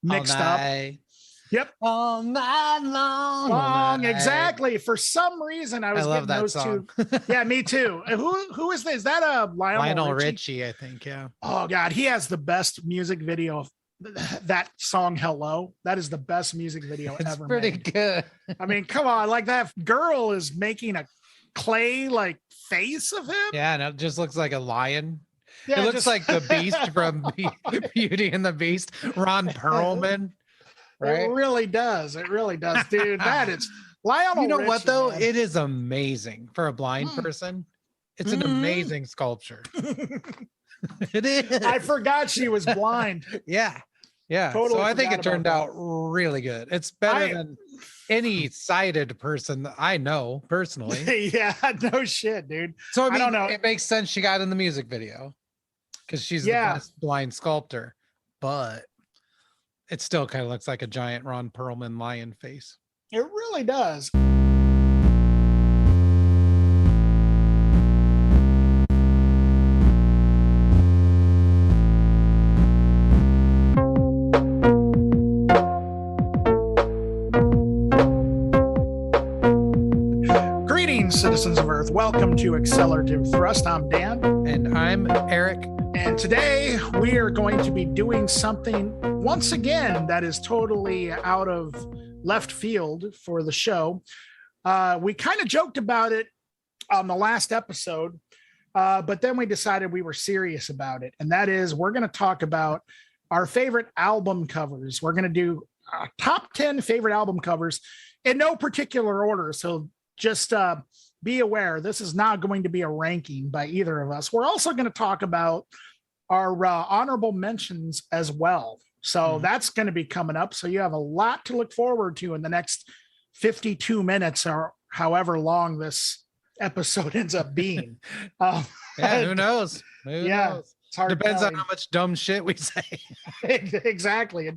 mixed up. Yep. All night long. Long, exactly. For some reason, I love getting that those song. two. Yeah, me too. Who is this? Is that a Lionel Richie, I think. Yeah. Oh God, he has the best music video. That song "Hello," that is the best music video It's ever pretty made. good. I mean, come on, like that girl is making a clay like face of him. Yeah, and it just looks like a lion. Yeah, it looks like the Beast from Beauty and the Beast, Ron Perlman. Right? It really does. It really does, dude. That is Lionel. You know Richie, what though? man. It is amazing for a blind person. It's an amazing sculpture. It is. I forgot she was blind. Yeah. Totally So I think forgot it turned about out really good. It's better than any sighted person that I know personally. Yeah, no shit, dude. So I mean, don't know. It makes sense she got in the music video because she's the best blind sculptor, but it still kind of looks like a giant Ron Perlman lion face. It really does. Greetings, citizens of Earth. Welcome to Accelerativ Thrust. I'm Dan. And I'm Eric. And today we are going to be doing something once again that is totally out of left field for the show. We kind of joked about it on the last episode, but then we decided we were serious about it. And that is, we're going to talk about our favorite album covers. We're going to do top 10 favorite album covers in no particular order. So just be aware, this is not going to be a ranking by either of us. We're also going to talk about our honorable mentions as well. So that's going to be coming up. So you have a lot to look forward to in the next 52 minutes or however long this episode ends up being. Who knows? Who knows? It's hard. Depends on how much dumb shit we say. Exactly.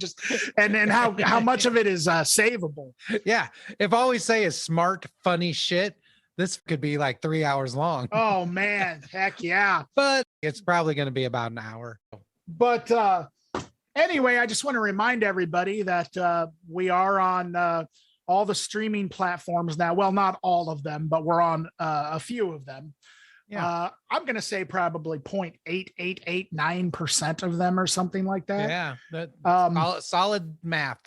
And how much of it is savable. Yeah. If all we say is smart, funny shit, this could be like 3 hours long. Oh man, heck yeah. But it's probably going to be about an hour. But anyway, I just want to remind everybody that we are on all the streaming platforms now. Well, not all of them, but we're on a few of them. Yeah. I'm going to say probably 0.8889% of them or something like that. Yeah. Solid math.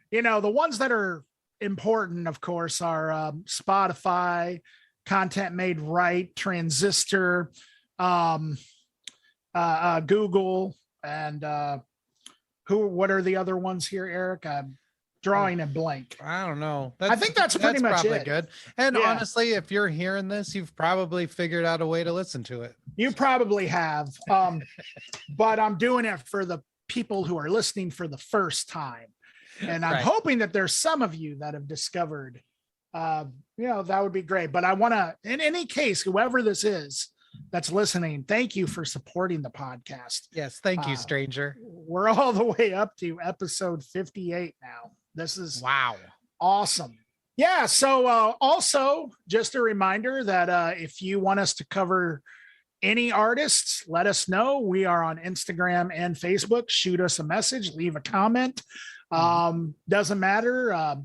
You know, the ones that are important, of course, are Spotify, Content Made Right, Transistor, Google, and what are the other ones here, Eric? I'm drawing a blank. I don't know. I think that's pretty much probably it. Good. And honestly, if you're hearing this, you've probably figured out a way to listen to it. You probably have. But I'm doing it for the people who are listening for the first time. And I'm hoping that there's some of you that have discovered, that would be great. But I want to, in any case, whoever this is that's listening, thank you for supporting the podcast. Yes. Thank you, stranger. We're all the way up to episode 58 now. This is awesome. Yeah. So also just a reminder that if you want us to cover any artists, let us know. We are on Instagram and Facebook. Shoot us a message, leave a comment. Doesn't matter.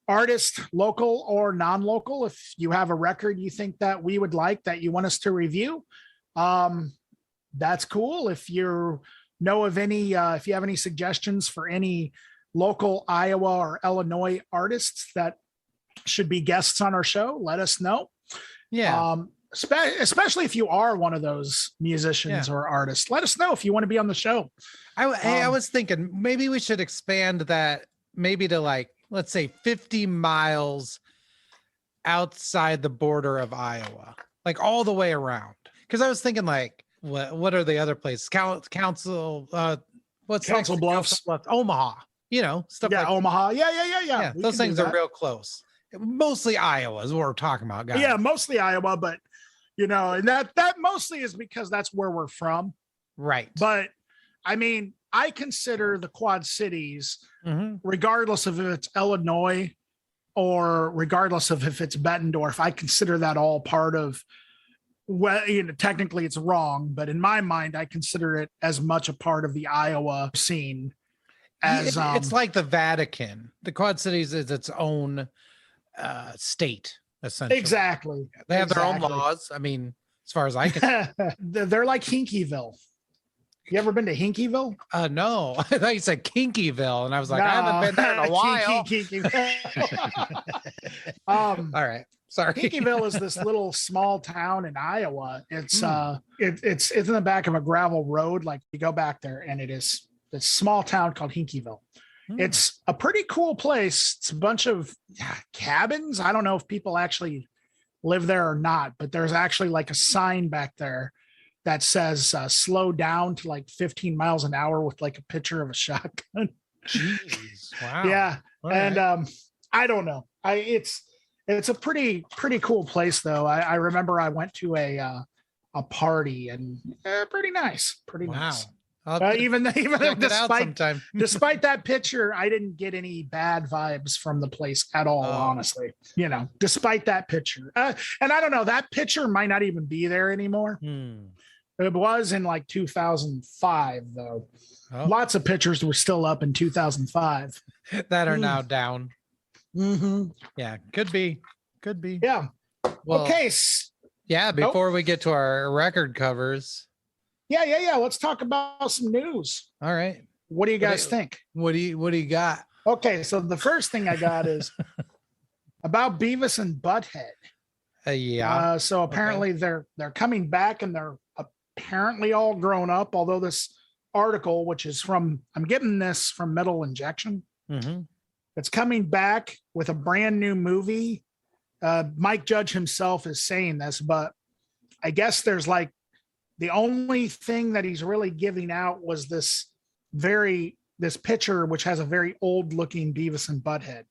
Artist, local or non-local. If you have a record you think that we would like, that you want us to review, that's cool. If you know of any, if you have any suggestions for any local Iowa or Illinois artists that should be guests on our show, let us know. Yeah. Especially if you are one of those musicians or artists, let us know if you want to be on the show. I was thinking maybe we should expand that maybe to like, let's say 50 miles outside the border of Iowa, like all the way around. Cause I was thinking like, what are the other places? Council Bluffs, Omaha, stuff like Omaha. Yeah. Those things are real close. Mostly Iowa is what we're talking about, guys. Yeah, mostly Iowa, but and that mostly is because that's where we're from. Right. But I mean, I consider the Quad Cities, regardless of if it's Illinois or regardless of if it's Bettendorf, I consider that all part of, technically it's wrong, but in my mind, I consider it as much a part of the Iowa scene. as It's like the Vatican. The Quad Cities is its own state, essentially. exactly. They have their own laws. I mean, as far as I can. They're like Hinkyville. You ever been to Hinkyville? No, I thought you said Kinkyville, and I was like, I haven't been there in a while. Hinkyville. All right, sorry. Hinkyville is this little small town in Iowa. It's it's in the back of a gravel road. Like you go back there, and it is this small town called Hinkyville. It's a pretty cool place. It's a bunch of cabins. I don't know if people actually live there or not, but there's actually like a sign back there that says slow down to like 15 miles an hour with like a picture of a shotgun. Jeez, wow. Yeah. All and right. I don't know. It's a pretty cool place though. I remember I went to a party and pretty nice. Pretty nice. Even despite that picture, I didn't get any bad vibes from the place at all. Honestly, despite that picture, and I don't know, that picture might not even be there anymore. It was in like 2005, though. Lots of pictures were still up in 2005 that are now down. Yeah, could be. Yeah. Well, okay. Yeah. Before we get to our record covers. Yeah. Let's talk about some news. All right. What do you guys think? What do you got? Okay, so the first thing I got is about Beavis and Butthead. Yeah. So apparently they're coming back and they're apparently all grown up. Although this article, which is I'm getting this from Metal Injection, it's coming back with a brand new movie. Mike Judge himself is saying this, but I guess there's like the only thing that he's really giving out was this picture, which has a very old looking Beavis and Butthead.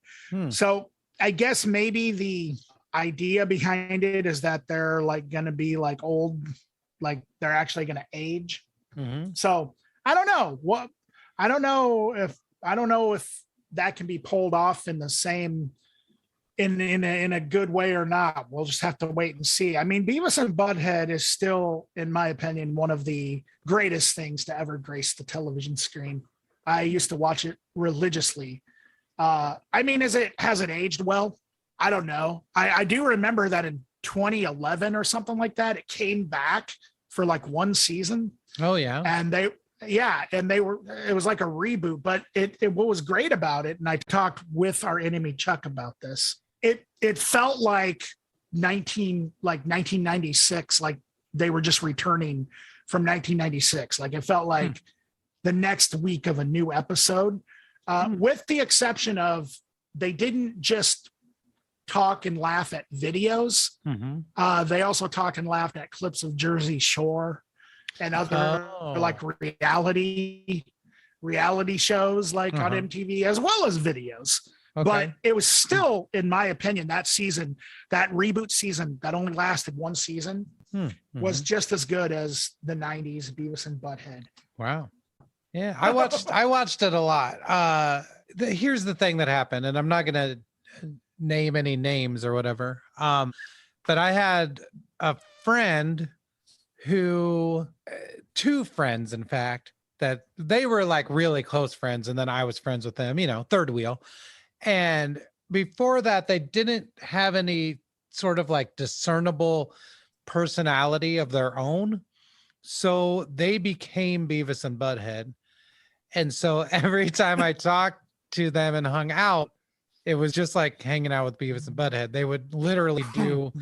So I guess maybe the idea behind it is that they're like going to be like old, like they're actually going to age. So I don't know I don't know if that can be pulled off in the same, in a good way or not. We'll just have to wait and see. I mean, Beavis and Butthead is still, in my opinion, one of the greatest things to ever grace the television screen. I used to watch it religiously. I mean, has it aged well? I don't know. I do remember that in 2011 or something like that, it came back for like one season. Oh yeah. And it was like a reboot, but what was great about it, and I talked with our enemy Chuck about this, it felt like 1996, like they were just returning from 1996. Like it felt like the next week of a new episode, with the exception of they didn't just talk and laugh at videos. They also talked and laughed at clips of Jersey Shore and other like reality shows like on MTV, as well as videos. But it was still, in my opinion, that season, that reboot season that only lasted one season, was just as good as the 90s Beavis and Butthead. Wow. Yeah, I watched it a lot. Here's the thing that happened, and I'm not going to name any names or whatever. But I had a friend two friends, in fact, that they were like really close friends. And then I was friends with them, third wheel. And before that, they didn't have any sort of like discernible personality of their own. So they became Beavis and Butthead. And so every time I talked to them and hung out, it was just like hanging out with Beavis and Butthead. They would literally do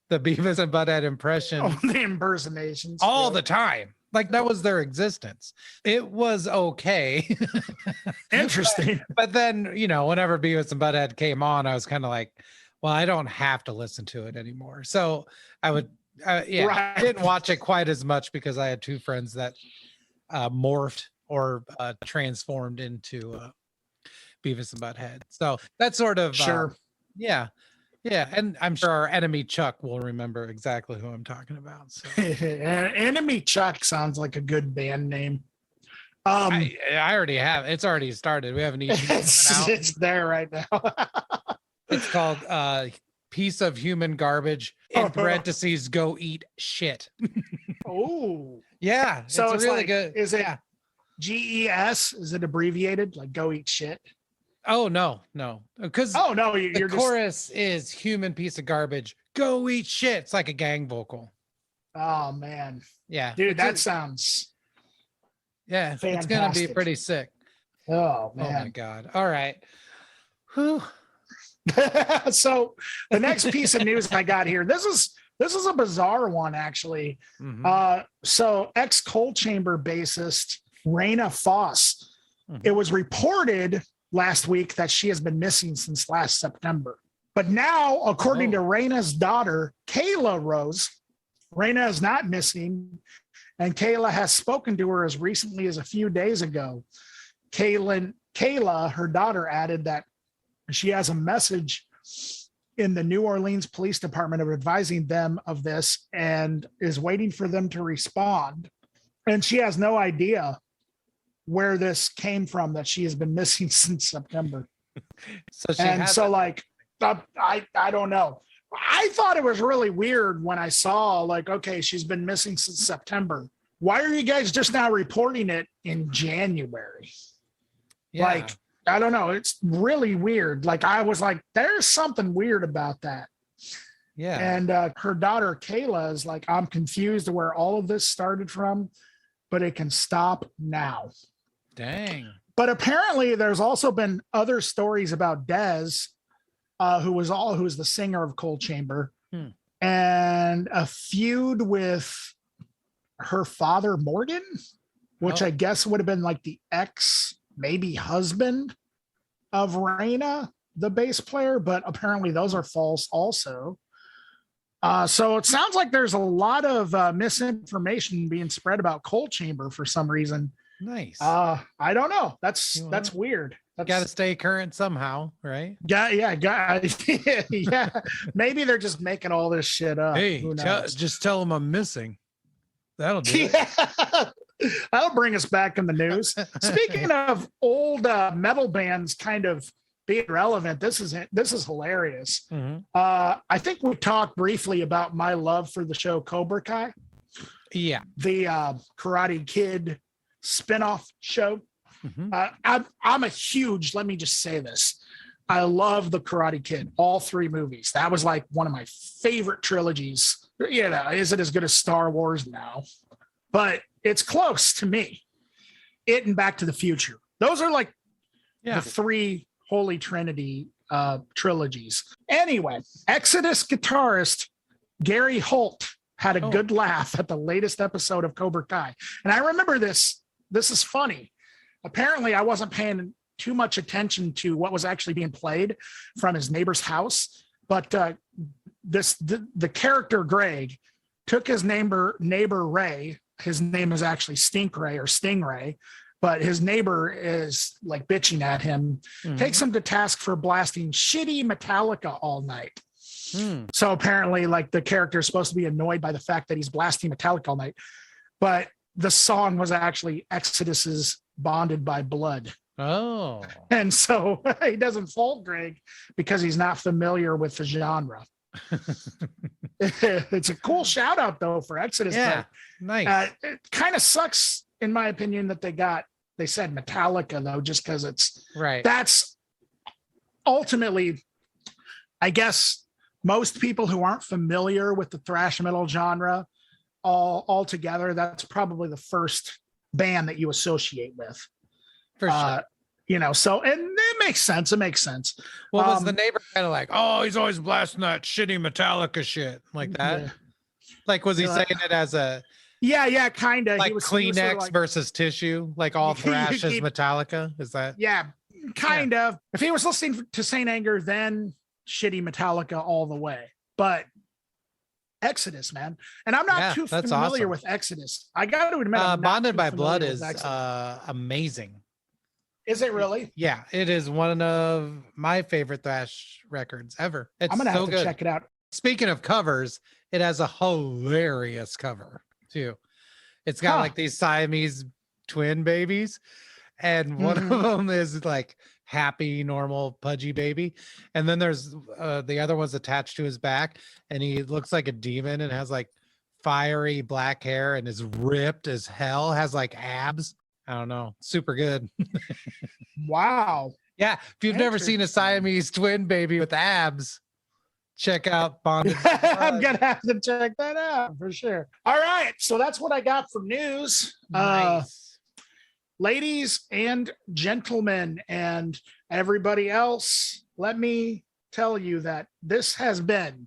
the Beavis and Butthead impression. The impersonations. All the time. Like that was their existence. It was okay. Interesting. But then, whenever Beavis and Butthead came on, I was kind of like, well, I don't have to listen to it anymore. So I would, I didn't watch it quite as much because I had two friends that morphed or transformed into Beavis and Butthead. So that's sort of, sure. Yeah. And I'm sure our enemy Chuck will remember exactly who I'm talking about. So. Enemy Chuck sounds like a good band name. I already have. It's already started. We haven't even it's there right now. It's called Piece of Human Garbage, in parentheses, go eat shit. Oh. Yeah. So it's really like, good. Is it GES, is it abbreviated? Like go eat shit? Oh no, because Oh no, the you're just chorus is human piece of garbage. Go eat shit. It's like a gang vocal. oh man. Yeah, Dude, that sounds yeah, it's gonna be fantastic. pretty sick. Oh Oh my man. god. All right. Whew. So the next piece of news I got here, this is a bizarre one actually. So ex Coal Chamber bassist Raina Foss, it was reported last week that she has been missing since last September. But now, according to Raina's daughter, Kayla Rose, Raina is not missing, and Kayla has spoken to her as recently as a few days ago. Kayla, her daughter, added that she has a message in the New Orleans Police Department of advising them of this and is waiting for them to respond. And she has no idea where this came from, that she has been missing since September. I don't know. I thought it was really weird when I saw like, okay, she's been missing since September. Why are you guys just now reporting it in January? Yeah. Like, I don't know. It's really weird. Like I was like, there's something weird about that. Yeah. And her daughter, Kayla, is like, I'm confused where all of this started from, but it can stop now. Dang. But apparently there's also been other stories about Dez, who was the singer of Coal Chamber, and a feud with her father, Morgan, which I guess would have been like the ex, maybe husband of Raina, the bass player, but apparently those are false also. So it sounds like there's a lot of misinformation being spread about Coal Chamber for some reason. Nice. I don't know. That's weird. Got to stay current somehow, right? Yeah. Maybe they're just making all this shit up. Hey, just tell them I'm missing. That'll do it. That'll bring us back in the news. Speaking of old metal bands kind of being relevant, this is hilarious. I think we talked briefly about my love for the show Cobra Kai. Yeah. The Karate Kid spinoff show. I'm a huge, let me just say this. I love the Karate Kid, all three movies. That was like one of my favorite trilogies. You know, is it as good as Star Wars? No, but it's close to me. It and Back to the Future. Those are like the three holy trinity trilogies. Anyway, Exodus guitarist Gary Holt had a good laugh at the latest episode of Cobra Kai. And I remember this. This is funny. Apparently, I wasn't paying too much attention to what was actually being played from his neighbor's house. But the character Greg took his neighbor Ray. His name is actually Stinkray or Stingray, but his neighbor is like bitching at him, takes him to task for blasting shitty Metallica all night. So apparently, like the character is supposed to be annoyed by the fact that he's blasting Metallica all night, but the song was actually Exodus's Bonded by Blood. Oh. And so he doesn't fault Greg because he's not familiar with the genre. It's a cool shout out though for Exodus. Yeah, nice. It kind of sucks, in my opinion, that they said Metallica though, just because it's right. That's ultimately, I guess, most people who aren't familiar with the thrash metal genre all together, that's probably the first band that you associate with. For sure. You know, so, and it makes sense. It makes sense. Well, was the neighbor kind of like, oh, he's always blasting that shitty Metallica shit like that? Yeah. Like, was he saying it as a kind of like Kleenex sort of like, versus tissue, like all thrash is Metallica? Is that kind of? If he was listening to Saint Anger, then shitty Metallica all the way. But Exodus, man, and I'm not too familiar with Exodus. I got to admit, Bonded by Blood is amazing. Is it really? Yeah, it is one of my favorite thrash records ever. It's I'm gonna have to check it out. Speaking of covers, it has a hilarious cover too. It's got like these Siamese twin babies, and one of them is like happy, normal, pudgy baby, and then there's the other one's attached to his back, and he looks like a demon and has like fiery black hair and is ripped as hell, has like abs. I don't know. Super good. Wow. Yeah. If you've never seen a Siamese twin baby with abs, check out Bonded. I'm gonna have to check that out for sure. All right, so that's what I got for news. Nice. Ladies and gentlemen, and everybody else, let me tell you that this has been,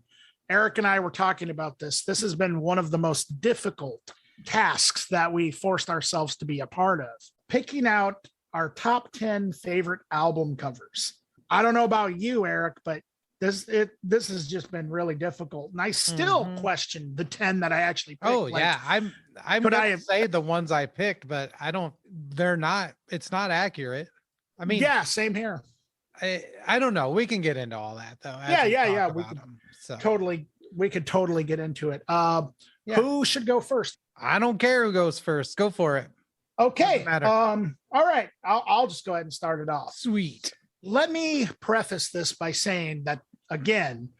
Eric and I were talking about this. This has been one of the most difficult tasks that we forced ourselves to be a part of, picking out our top 10 favorite album covers. I don't know about you, Eric, but this has just been really difficult, and I still question the 10 that I actually picked. Oh yeah, I'm gonna say the ones I picked, but it's not accurate. I mean, yeah, same here. I don't know. We can get into all that though. Yeah. We could totally get into it. Who should go first? I don't care who goes first. Go for it. Okay. All right. I'll just go ahead and start it off. Sweet. Let me preface this by saying that, again,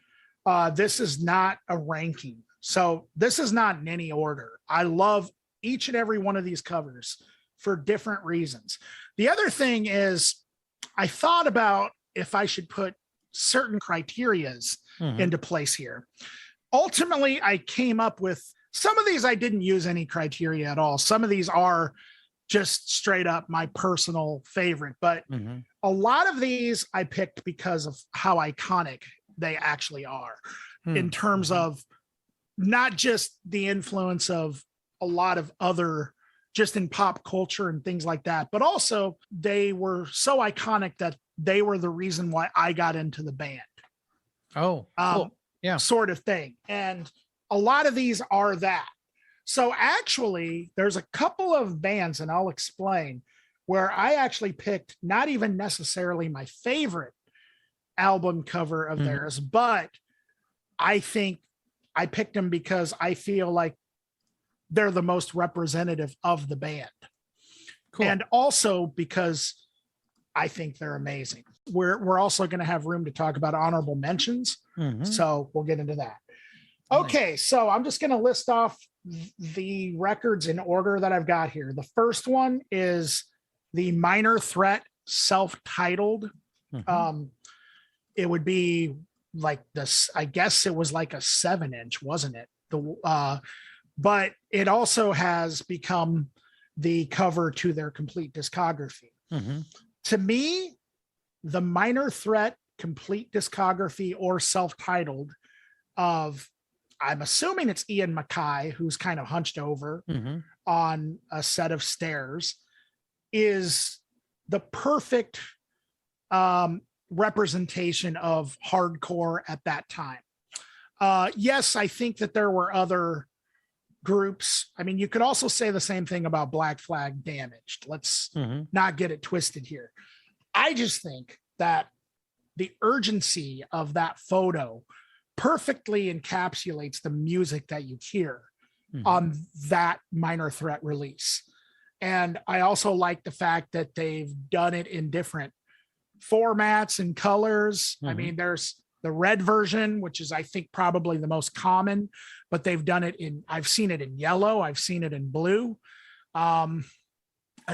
this is not a ranking. So this is not in any order. I love each and every one of these covers for different reasons. The other thing is, I thought about if I should put certain criterias into place here. Ultimately, I came up with some of these. I didn't use any criteria at all. Some of these are just straight up my personal favorite, but a lot of these I picked because of how iconic they actually are in terms of not just the influence of a lot of other, just in pop culture and things like that, but also they were so iconic that they were the reason why I got into the band. Oh, cool. Yeah. Sort of thing. And a lot of these are that. So actually, there's a couple of bands, and I'll explain, where I actually picked not even necessarily my favorite album cover of theirs, but I think I picked them because I feel like they're the most representative of the band. Cool. And also because I think they're amazing. We're also going to have room to talk about honorable mentions. So we'll get into that. Okay, so I'm just going to list off the records in order that I've got here. The first one is the Minor Threat self-titled. It would be like this, I guess it was like a 7-inch, wasn't it? But it also has become the cover to their complete discography. To me, the Minor Threat complete discography or self-titled of, I'm assuming it's Ian MacKaye, who's kind of hunched over on a set of stairs, is the perfect representation of hardcore at that time. Yes, I think that there were other groups. I mean, you could also say the same thing about Black Flag Damaged. Let's not get it twisted here. I just think that the urgency of that photo perfectly encapsulates the music that you hear on that Minor Threat release. And I also like the fact that they've done it in different formats and colors. I mean, there's the red version, which is, I think, probably the most common, but they've done it in, I've seen it in yellow. I've seen it in blue. I've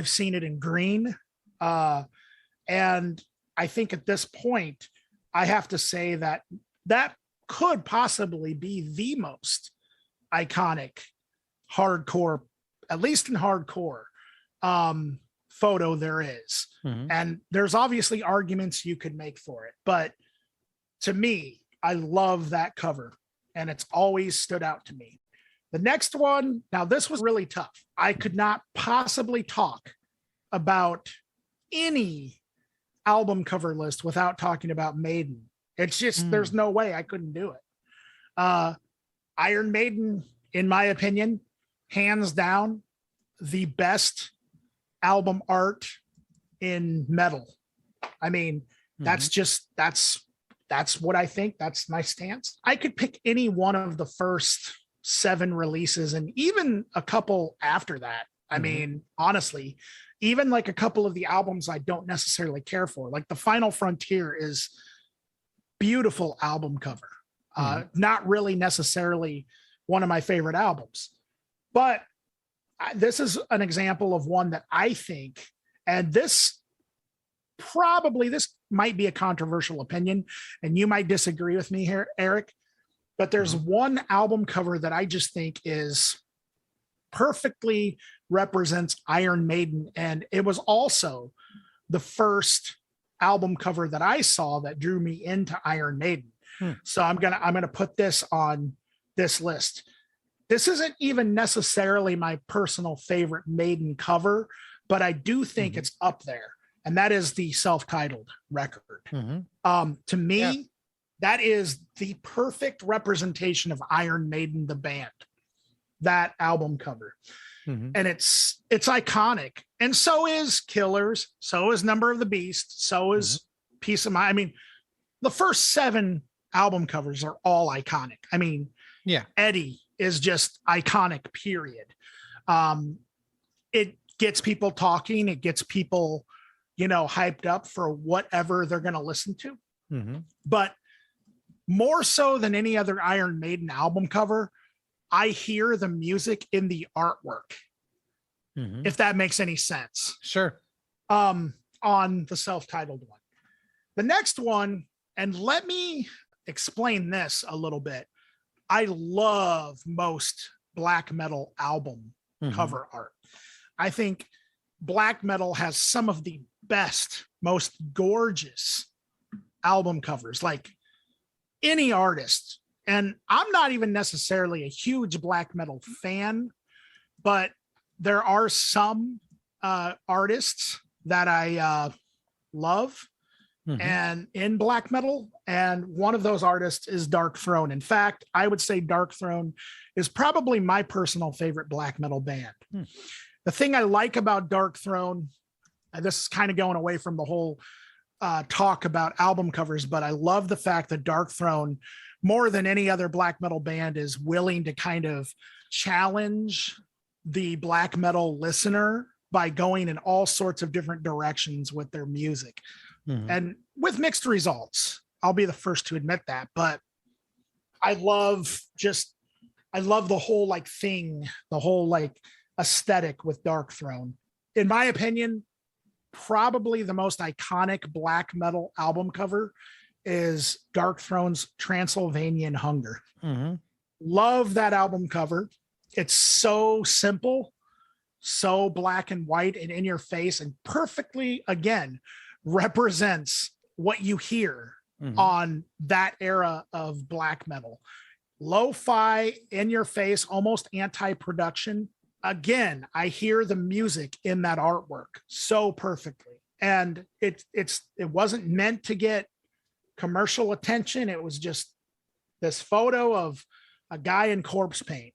seen it in green. And I think at this point, I have to say that that could possibly be the most iconic hardcore, at least in hardcore, photo there is. And there's obviously arguments you could make for it, but to me, I love that cover and it's always stood out to me. The next one, now this was really tough. I could not possibly talk about any album cover list without talking about Maiden. It's just, there's no way I couldn't do it. Iron Maiden, in my opinion, hands down, the best album art in metal. I mean, that's just, that's what I think. That's my stance. I could pick any one of the first 7 releases and even a couple after that. I mean, honestly, even like a couple of the albums I don't necessarily care for, like The Final Frontier is beautiful album cover. Not really necessarily one of my favorite albums, but this is an example of one that I think, and this might be a controversial opinion, and you might disagree with me here, Eric, but there's one album cover that I just think is perfectly represents Iron Maiden. And it was also the first album cover that I saw that drew me into Iron Maiden. So I'm gonna put this on this list. This isn't even necessarily my personal favorite Maiden cover, but I do think it's up there. And that is the self-titled record. To me, that is the perfect representation of Iron Maiden, the band, that album cover. And it's iconic. And so is Killers. So is Number of the Beast. So is Peace of Mind. I mean, the first 7 album covers are all iconic. I mean, Eddie is just iconic, period. It gets people talking. It gets people, hyped up for whatever they're going to listen to. But more so than any other Iron Maiden album cover, I hear the music in the artwork, if that makes any sense. Sure. On the self-titled one. The next one, and let me explain this a little bit. I love most black metal album cover art. I think black metal has some of the best, most gorgeous album covers, like any artist. And I'm not even necessarily a huge black metal fan, but there are some artists that I love and in black metal. And one of those artists is Dark Throne. In fact, I would say Dark Throne is probably my personal favorite black metal band. The thing I like about Dark Throne, and this is kind of going away from the whole talk about album covers, but I love the fact that Dark Throne, more than any other black metal band, is willing to kind of challenge the black metal listener by going in all sorts of different directions with their music and with mixed results. I'll be the first to admit that, but I love the whole thing, the whole aesthetic with Dark Throne. In my opinion, probably the most iconic black metal album cover is Dark Throne's Transylvanian Hunger. Love that album cover. It's so simple, so black and white and in your face, and perfectly, again, represents what you hear on that era of black metal. Lo-fi, in your face, almost anti-production. Again, I hear the music in that artwork so perfectly. And it wasn't meant to get commercial attention. It was just this photo of a guy in corpse paint,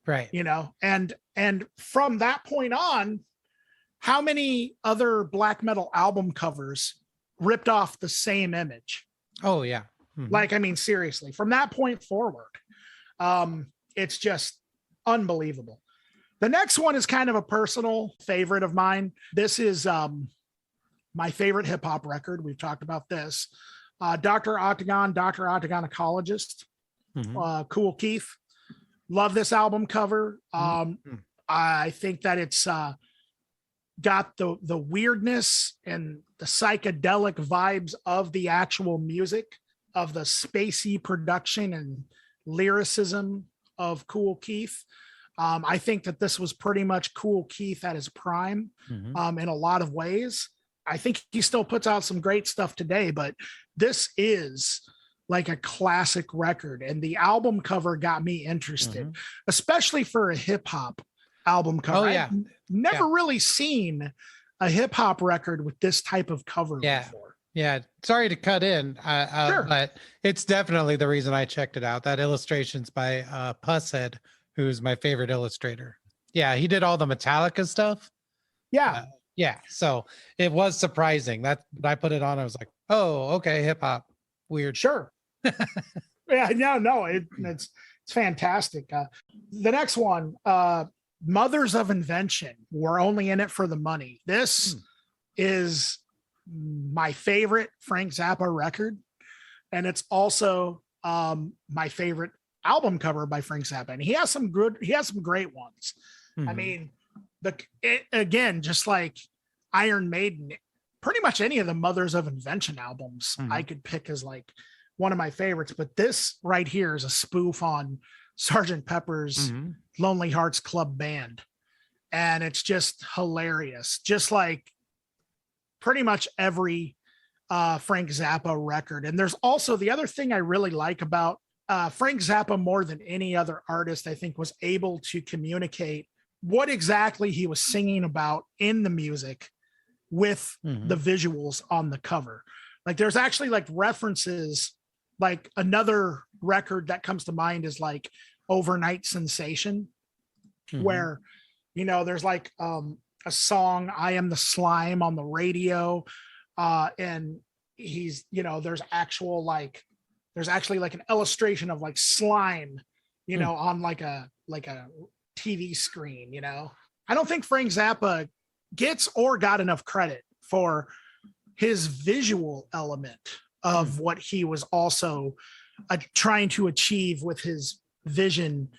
right? And from that point on, how many other black metal album covers ripped off the same image? Oh yeah. Seriously, from that point forward, it's just unbelievable. The next one is kind of a personal favorite of mine. This is my favorite hip hop record. We've talked about this. Dr. Octagon Ecologist, Kool Keith. Love this album cover. I think that it's got the weirdness and the psychedelic vibes of the actual music, of the spacey production and lyricism of Kool Keith. I think that this was pretty much Kool Keith at his prime in a lot of ways. I think he still puts out some great stuff today, but this is like a classic record. And the album cover got me interested, especially for a hip hop album cover. Oh, yeah. I've never really seen a hip hop record with this type of cover before. Yeah. Sorry to cut in, Sure. but it's definitely the reason I checked it out. That illustration's by Pusshead, who's my favorite illustrator. Yeah, he did all the Metallica stuff. Yeah. So it was surprising that I put it on. I was like, oh, okay, hip hop, weird. Sure. It's fantastic. The next one, Mothers of Invention. We're only in it for the money. This is my favorite Frank Zappa record, and it's also my favorite album cover by Frank Zappa. And he has some great ones. I mean, again, just like Iron Maiden, pretty much any of the Mothers of Invention albums I could pick as like one of my favorites. But this right here is a spoof on Sgt. Pepper's Lonely Hearts Club Band. And it's just hilarious. Just like pretty much every Frank Zappa record. And there's also the other thing I really like about Frank Zappa more than any other artist, I think, was able to communicate what exactly he was singing about in the music with the visuals on the cover. Like there's actually like references, like another record that comes to mind is like Overnight Sensation, where, you know, there's like a song, I Am the Slime, on the radio. And he's, you know, there's actually like an illustration of like slime, you know, on like a TV screen, you know. I don't think Frank Zappa gets or got enough credit for his visual element of what he was also trying to achieve with his vision.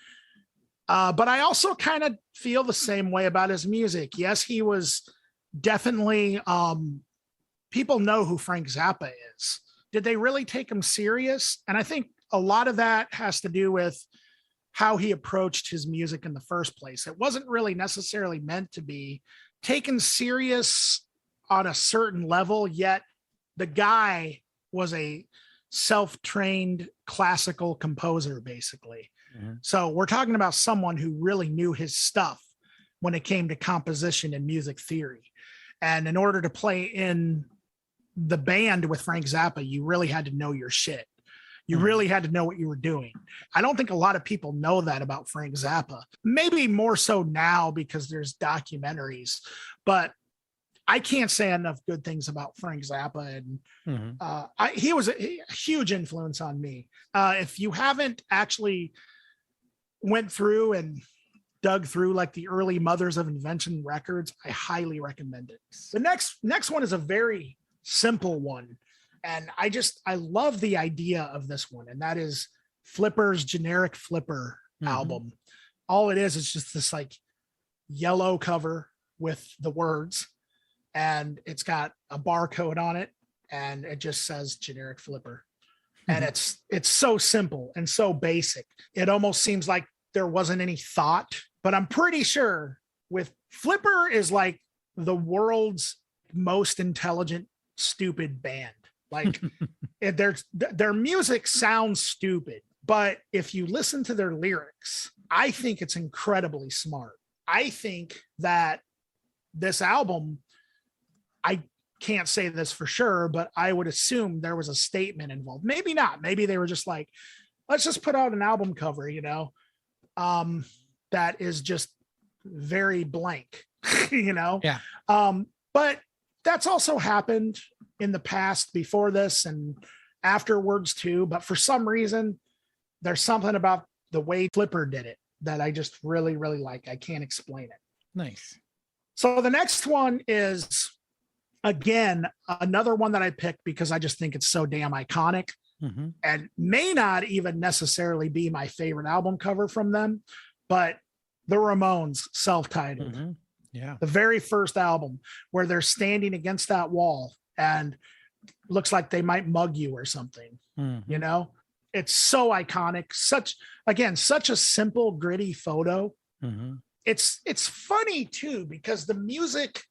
But I also kind of feel the same way about his music. Yes, he was definitely, people know who Frank Zappa is. Did they really take him serious? And I think a lot of that has to do with how he approached his music in the first place. It wasn't really necessarily meant to be taken serious on a certain level, yet the guy was a self-trained classical composer, basically. So we're talking about someone who really knew his stuff when it came to composition and music theory. And in order to play in the band with Frank Zappa, you really had to know your shit. You really had to know what you were doing. I don't think a lot of people know that about Frank Zappa. Maybe more so now because there's documentaries, but I can't say enough good things about Frank Zappa. And he was a huge influence on me. If you haven't actually went through and dug through like the early Mothers of Invention records, I highly recommend it. The next one is a very simple one. And I love the idea of this one. And that is Flipper's Generic Flipper album. All it is just this like yellow cover with the words, and it's got a barcode on it, and it just says Generic Flipper. And it's so simple and so basic. It almost seems like there wasn't any thought, but I'm pretty sure with Flipper is like the world's most intelligent, stupid band. Like their music sounds stupid, but if you listen to their lyrics, I think it's incredibly smart. I think that this album, I can't say this for sure, but I would assume there was a statement involved. Maybe not. Maybe they were just like, let's just put out an album cover, you know, that is just very blank, you know? Yeah. But that's also happened in the past before this and afterwards too. But for some reason, there's something about the way Flipper did it that I just really, really like. I can't explain it. Nice. So the next one is, again, another one that I picked because I just think it's so damn iconic and may not even necessarily be my favorite album cover from them, but the Ramones, Self-Titled. Yeah. The very first album where they're standing against that wall and looks like they might mug you or something, you know, it's so iconic. Such a simple, gritty photo. It's funny too, because the music,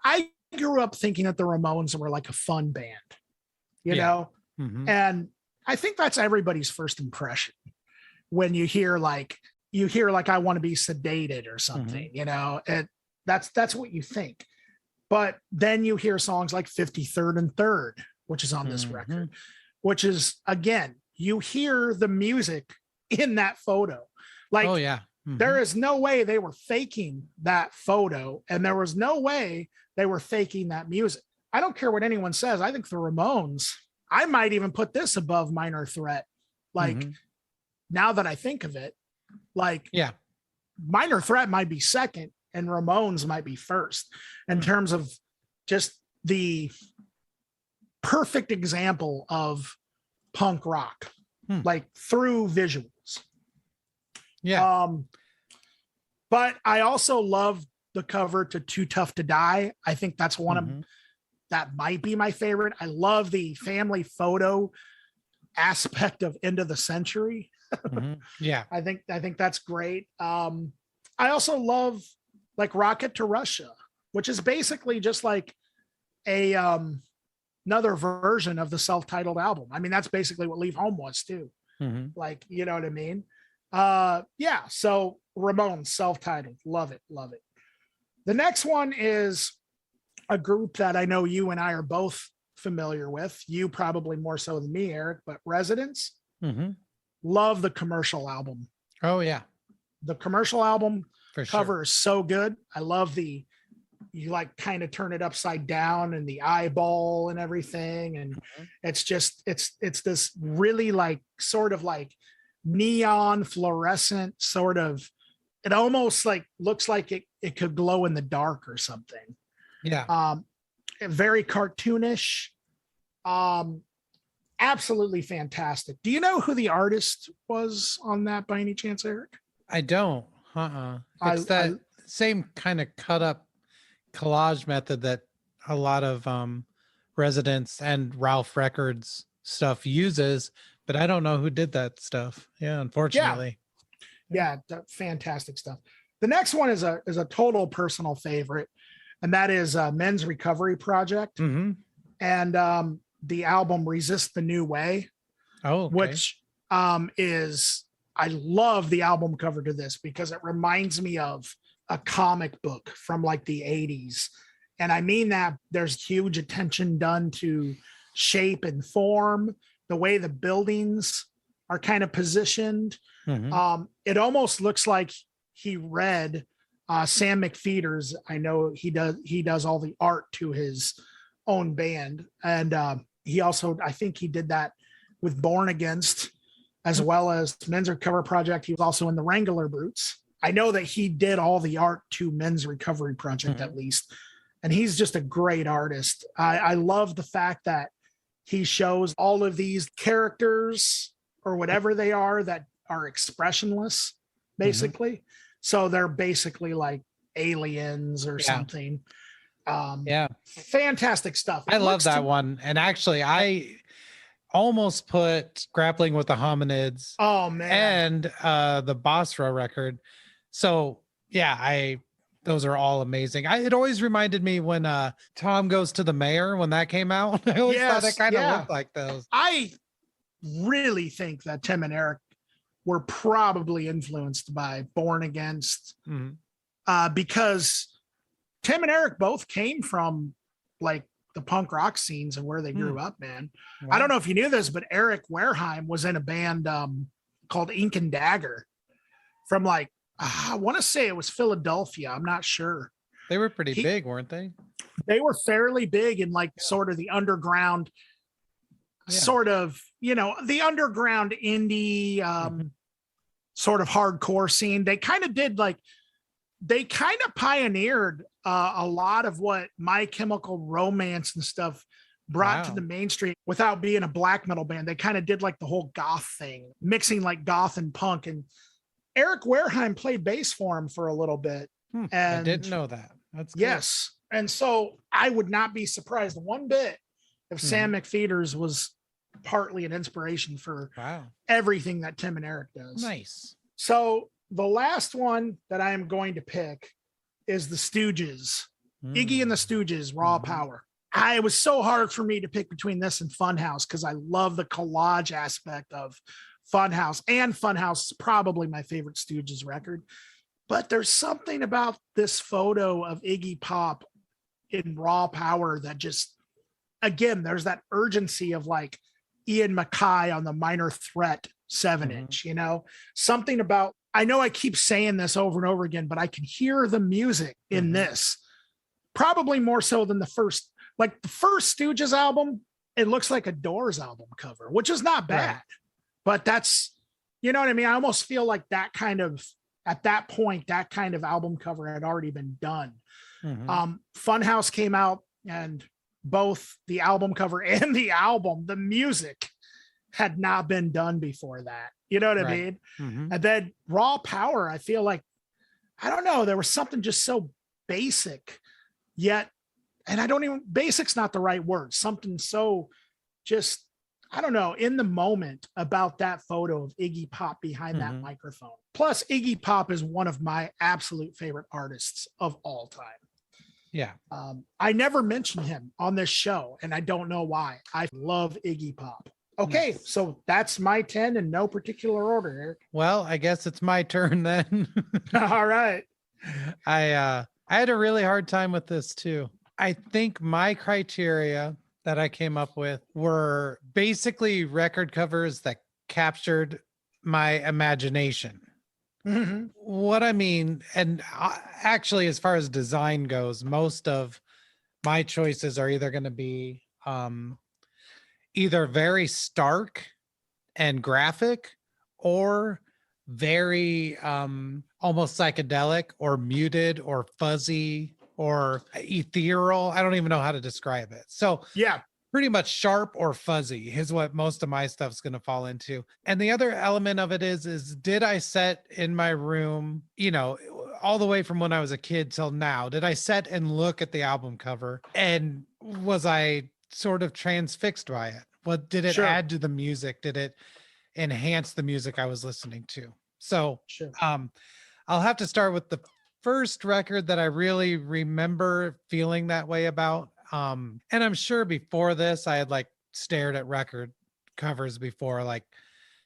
I grew up thinking that the Ramones were like a fun band, you know, and I think that's everybody's first impression when you hear like, I want to be sedated or something, you know, and that's what you think. But then you hear songs like 53rd and 3rd, which is on this record, which is, again, you hear the music in that photo. Like, there is no way they were faking that photo, and there was no way they were faking that music. I don't care what anyone says. I think the Ramones, I might even put this above Minor Threat. Like, now that I think of it, like, Minor Threat might be second and Ramones might be first in terms of just the perfect example of punk rock, like through visuals. But I also love the cover to Too Tough to Die. I think that's one of that might be my favorite. I love the family photo aspect of End of the Century. Yeah. I think that's great. I also love like Rocket to Russia, which is basically just like a another version of the self-titled album. I mean, that's basically what Leave Home was too. Like, you know what I mean? Yeah. So Ramones, self-titled, love it, love it. The next one is a group that I know you and I are both familiar with. You probably more so than me, Eric, but Residents. Love the Commercial album. Oh yeah, The Commercial album for cover sure. is so good. I love you like kind of turn it upside down and the eyeball and everything. And it's just, it's this really like sort of like neon fluorescent sort of, it almost like looks like it could glow in the dark or something. Yeah. Very cartoonish. Absolutely fantastic. Do you know who the artist was on that by any chance, Eric? I don't. It's that same kind of cut up collage method that a lot of Residents and Ralph Records stuff uses, but I don't know who did that stuff. Yeah, unfortunately. Yeah, fantastic stuff. The next one is a total personal favorite, and that is Men's Recovery Project. And the album Resist the New Way. Oh, okay. Which is, I love the album cover to this because it reminds me of a comic book from like the 80s. And I mean that there's huge attention done to shape and form, the way the buildings are kind of positioned. It almost looks like he read Sam McPheeters. I know he does all the art to his own band. And he also, I think he did that with Born Against, as well as Men's Recovery Project. He was also in the Wrangler Brutes. I know that he did all the art to Men's Recovery Project at least. And he's just a great artist. I love the fact that he shows all of these characters or whatever they are that are expressionless, basically. So they're basically like aliens or something. Yeah. Fantastic stuff. I love that one. And actually, I almost put Grappling with the Hominids. Oh man. And the Basra record. So yeah, those are all amazing. It always reminded me when Tom Goes to the Mayor, when that came out. I always thought it kind of looked like those. I really think that Tim and Eric were probably influenced by Born Against, because Tim and Eric both came from like the punk rock scenes and where they grew up, man. Wow. I don't know if you knew this, but Erik Wareheim was in a band called Ink and Dagger from like, I want to say it was Philadelphia. I'm not sure. They were pretty big, weren't they? They were fairly big in like sort of the underground, sort of, you know, the underground indie sort of hardcore scene. They kind of did like, they kind of pioneered a lot of what My Chemical Romance and stuff brought to the mainstream without being a black metal band. They kind of did like the whole goth thing, mixing like goth and punk. And Erik Wareheim played bass for him for a little bit. And I didn't know that. That's good. Yes. And so I would not be surprised one bit if Sam McPheeters was partly an inspiration for everything that Tim and Eric does. Nice. So the last one that I am going to pick is the Stooges. Iggy and the Stooges, Raw Power. It was so hard for me to pick between this and Funhouse because I love the collage aspect of Funhouse, and Funhouse is probably my favorite Stooges record. But there's something about this photo of Iggy Pop in Raw Power that just, again, there's that urgency of like Ian MacKaye on the Minor Threat 7-inch, you know, something about, I know I keep saying this over and over again, but I can hear the music in this probably more so than the first Stooges album. It looks like a Doors album cover, which is not bad, but that's, you know what I mean? I almost feel like that kind of, at that point, that kind of album cover had already been done. Funhouse came out, and both the album cover and the album, the music had not been done before that. You know what I mean? And then Raw Power, I feel like, I don't know, there was something just so basic, yet, and I don't even, basic's not the right word, something so just, I don't know, in the moment about that photo of Iggy Pop behind that microphone. Plus, Iggy Pop is one of my absolute favorite artists of all time. Yeah. I never mentioned him on this show, and I don't know why. I love Iggy Pop. Okay, nice. So that's my 10 in no particular order, Eric. Well, I guess it's my turn then. All right. I had a really hard time with this too. I think my criteria that I came up with were basically record covers that captured my imagination. Mm-hmm. What I mean, and actually, as far as design goes, most of my choices are either going to be either very stark and graphic or very almost psychedelic or muted or fuzzy or ethereal. I don't even know how to describe it. So yeah, pretty much sharp or fuzzy is what most of my stuff's going to fall into. And the other element of it is did I set in my room, you know, all the way from when I was a kid till now, did I set and look at the album cover and was I sort of transfixed by it? What did it add to the music? Did it enhance the music I was listening to? So I'll have to start with the first record that I really remember feeling that way about. And I'm sure before this, I had like stared at record covers before, like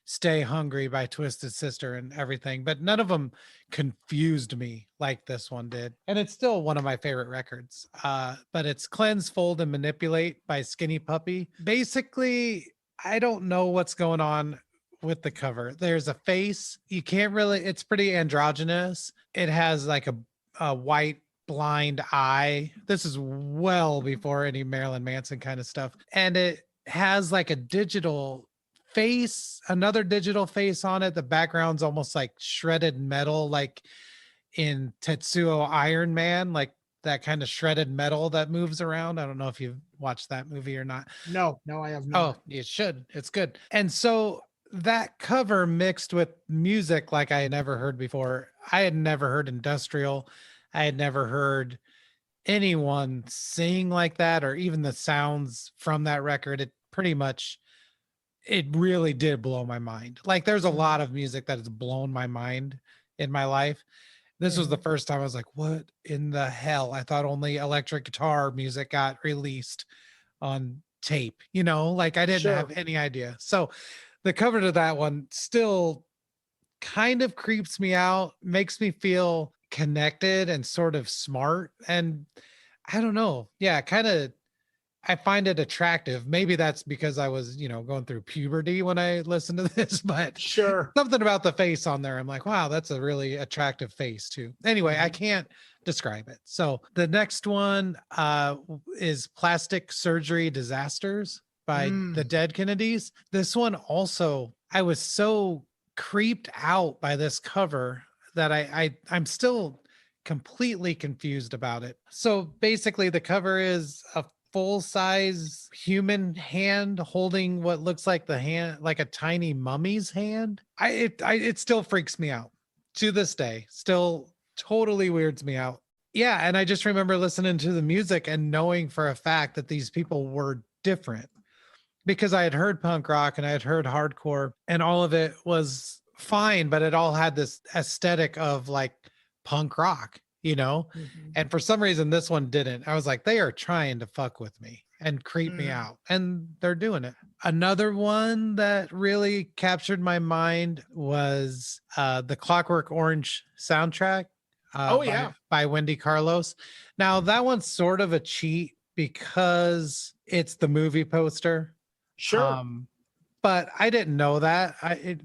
Stay Hungry by Twisted Sister and everything, but none of them confused me like this one did. And it's still one of my favorite records. But it's Cleanse, Fold, and Manipulate by Skinny Puppy. Basically, I don't know what's going on with the cover. There's a face. You can't really, it's pretty androgynous. It has like a white blind eye. This is well before any Marilyn Manson kind of stuff. And it has like a digital face, another digital face on it. The background's almost like shredded metal, like in Tetsuo Iron Man, like that kind of shredded metal that moves around. I don't know if you've watched that movie or not. No, I have not. Oh, you should. It's good. And so that cover mixed with music like I had never heard before. I had never heard industrial. I had never heard anyone sing like that, or even the sounds from that record. It really did blow my mind. Like there's a lot of music that has blown my mind in my life. This was the first time I was like, what in the hell? I thought only electric guitar music got released on tape, you know, like I didn't have any idea. So the cover to that one still kind of creeps me out, makes me feel connected and sort of smart. And I don't know. Yeah, kind of, I find it attractive. Maybe that's because I was, you know, going through puberty when I listened to this, but something about the face on there. I'm like, wow, that's a really attractive face too. Anyway, I can't describe it. So the next one is Plastic Surgery Disasters by the Dead Kennedys. This one also, I was so creeped out by this cover that I'm still completely confused about it. So basically the cover is a full-size human hand holding what looks like the hand, like a tiny mummy's hand. It still freaks me out to this day. Still totally weirds me out. Yeah, and I just remember listening to the music and knowing for a fact that these people were different because I had heard punk rock and I had heard hardcore and all of it was fine, but it all had this aesthetic of like punk rock, you know? And for some reason this one didn't. I was like, they are trying to fuck with me and creep me out, and they're doing it. Another one that really captured my mind was the Clockwork Orange soundtrack by Wendy Carlos. Now that one's sort of a cheat because it's the movie poster. But I didn't know that.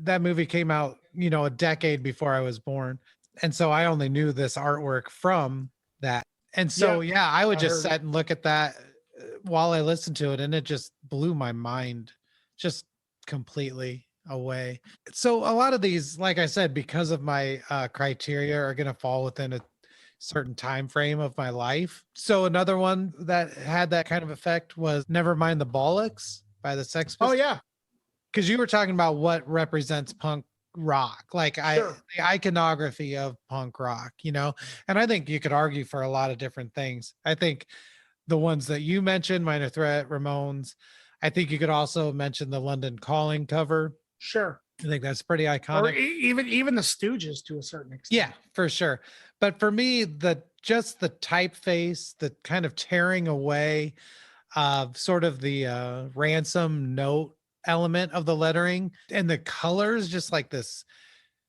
That movie came out, you know, a decade before I was born. And so I only knew this artwork from that. And so, I would just sit and look at that while I listened to it, and it just blew my mind just completely away. So a lot of these, like I said, because of my criteria, are going to fall within a certain time frame of my life. So another one that had that kind of effect was Nevermind the Bollocks by the Sex Pistols. Oh, yeah. Because you were talking about what represents punk rock, like Sure. the iconography of punk rock, you know. And I think you could argue for a lot of different things. I think the ones that you mentioned, Minor Threat, Ramones. I think you could also mention the London Calling cover. Sure. I think that's pretty Or iconic. even the Stooges to a certain Yeah, extent. for sure. But for me, the just the typeface, the kind of tearing away of sort of the ransom note element of the lettering and the colors, just like this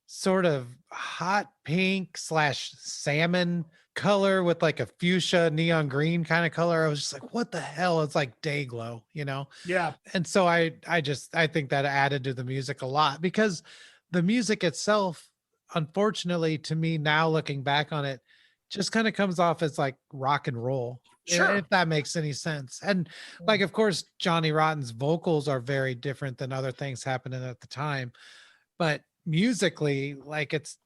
sort of hot pink slash salmon color with like a fuchsia neon green kind of color. I was just like, what the hell? It's like day glow, you know? Yeah. And so I think that added to the music a lot because the music itself, unfortunately to me now looking back on it, just kind of comes off as like rock and roll, Sure. if that makes any sense. And like, of course, Johnny Rotten's vocals are very different than other things happening at the time, but musically, like it's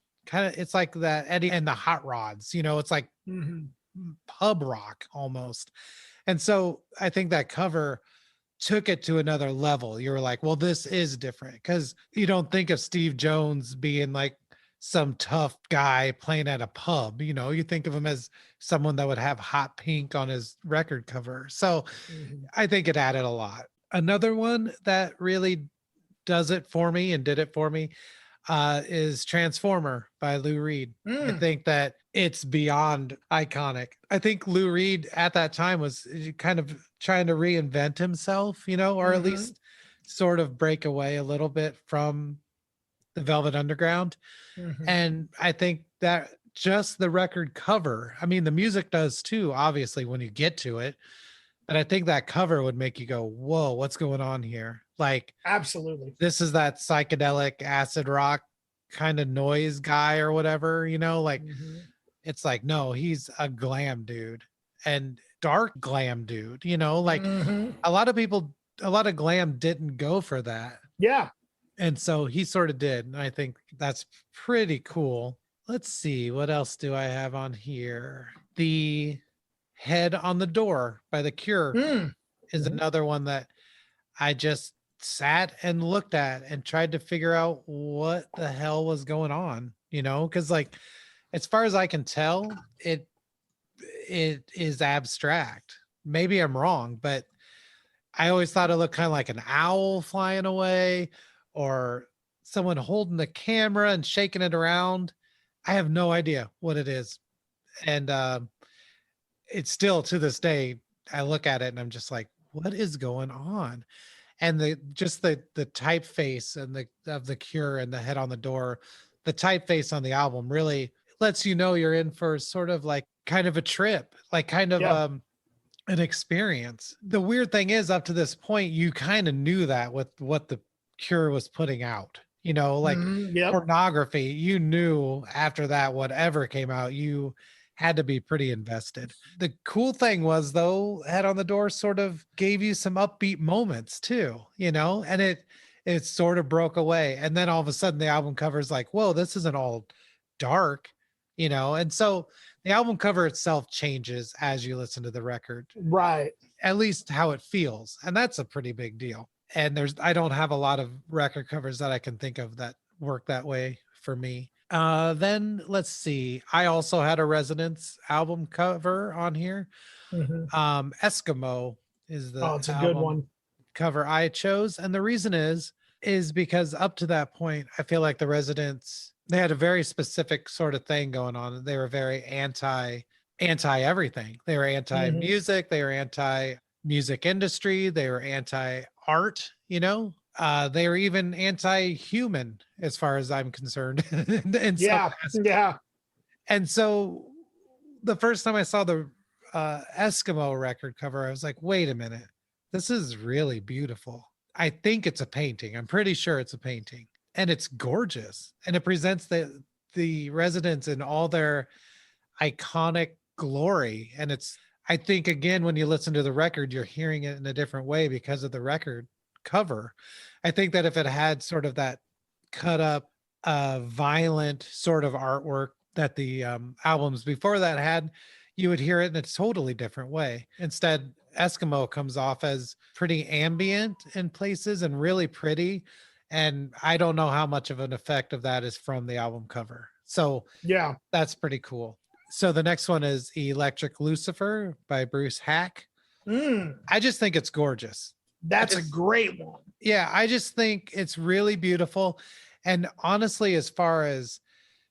like that Eddie and the Hot Rods, you know, it's like Hmm. pub rock almost. And so I think that cover took it to another level. You were like, well, this is different because you don't think of Steve Jones being like some tough guy playing at a pub. You know, you think of him as someone that would have hot pink on his record cover. So Hmm. I think it added a lot. Another one that really does it for me and did it for me is Transformer by Lou Reed. I Mm. think that it's beyond iconic. I think Lou Reed at that time was kind of trying to reinvent himself, you know, or at Hmm. least sort of break away a little bit from the Velvet Underground. Hmm. And I think that just the record cover, I mean, the music does too, obviously, when you get to it. But I think that cover would make you go, whoa, what's going on here? Like, Absolutely. this is that psychedelic acid rock kind of noise guy or whatever, you know, like Hmm. it's like, no, he's a glam dude and dark glam dude, you know, like Hmm. a lot of people, a lot of glam didn't go for that. Yeah. And so he sort of did. And I think that's pretty cool. Let's see, what else do I have on here? The Head on the Door by The Cure Mm. is Hmm. another one that I just sat and looked at and tried to figure out what the hell was going on, you know, because like as far as I can tell, it is abstract. Maybe I'm wrong, but I always thought it looked kind of like an owl flying away or someone holding the camera and shaking it around. I have no idea what it is. And it's still to this day, I look at it and I'm just like, what is going on? And the just the typeface and the of the Cure and the Head on the Door, the typeface on the album really lets you know you're in for sort of like kind of a trip, like kind of Yeah. an experience. The weird thing is up to this point you kind of knew that with what the Cure was putting out, you know, like Hmm. Yep. Pornography, you knew after that whatever came out you had to be pretty invested. The cool thing was though, Head on the Door sort of gave you some upbeat moments too, you know, and it sort of broke away. And then all of a sudden the album cover is like, whoa, this isn't all dark, you know. And so the album cover itself changes as you listen to the record, Right. at least how it feels. And that's a pretty big deal. And I don't have a lot of record covers that I can think of that work that way for me. Then let's see. I also had a Resonance album cover on here. Hmm. Eskimo is Oh, the it's a good album one. cover I chose. And the reason is because up to that point, I feel like the Residents, they had a very specific sort of thing going on. They were very anti everything. They were anti Hmm. music, they were anti music industry, they were anti art, you know. They were even anti-human as far as I'm concerned in some Yeah. aspects. Yeah. And so the first time I saw the Eskimo record cover, I was like, wait a minute, this is really beautiful. I think it's a painting. I'm pretty sure it's a painting. And it's gorgeous. And it presents the residents in all their iconic glory. And it's, I think again, when you listen to the record, you're hearing it in a different way because of the record cover. I think that if it had sort of that cut up, violent sort of artwork that the albums before that had, you would hear it in a totally different way. Instead, Eskimo comes off as pretty ambient in places and really pretty. And I don't know how much of an effect of that is from the album cover. So Yeah. that's pretty cool. So the next one is Electric Lucifer by Bruce Hack. Mm, I just think it's gorgeous. that's a great one. Yeah, I just think it's really beautiful. And honestly, as far as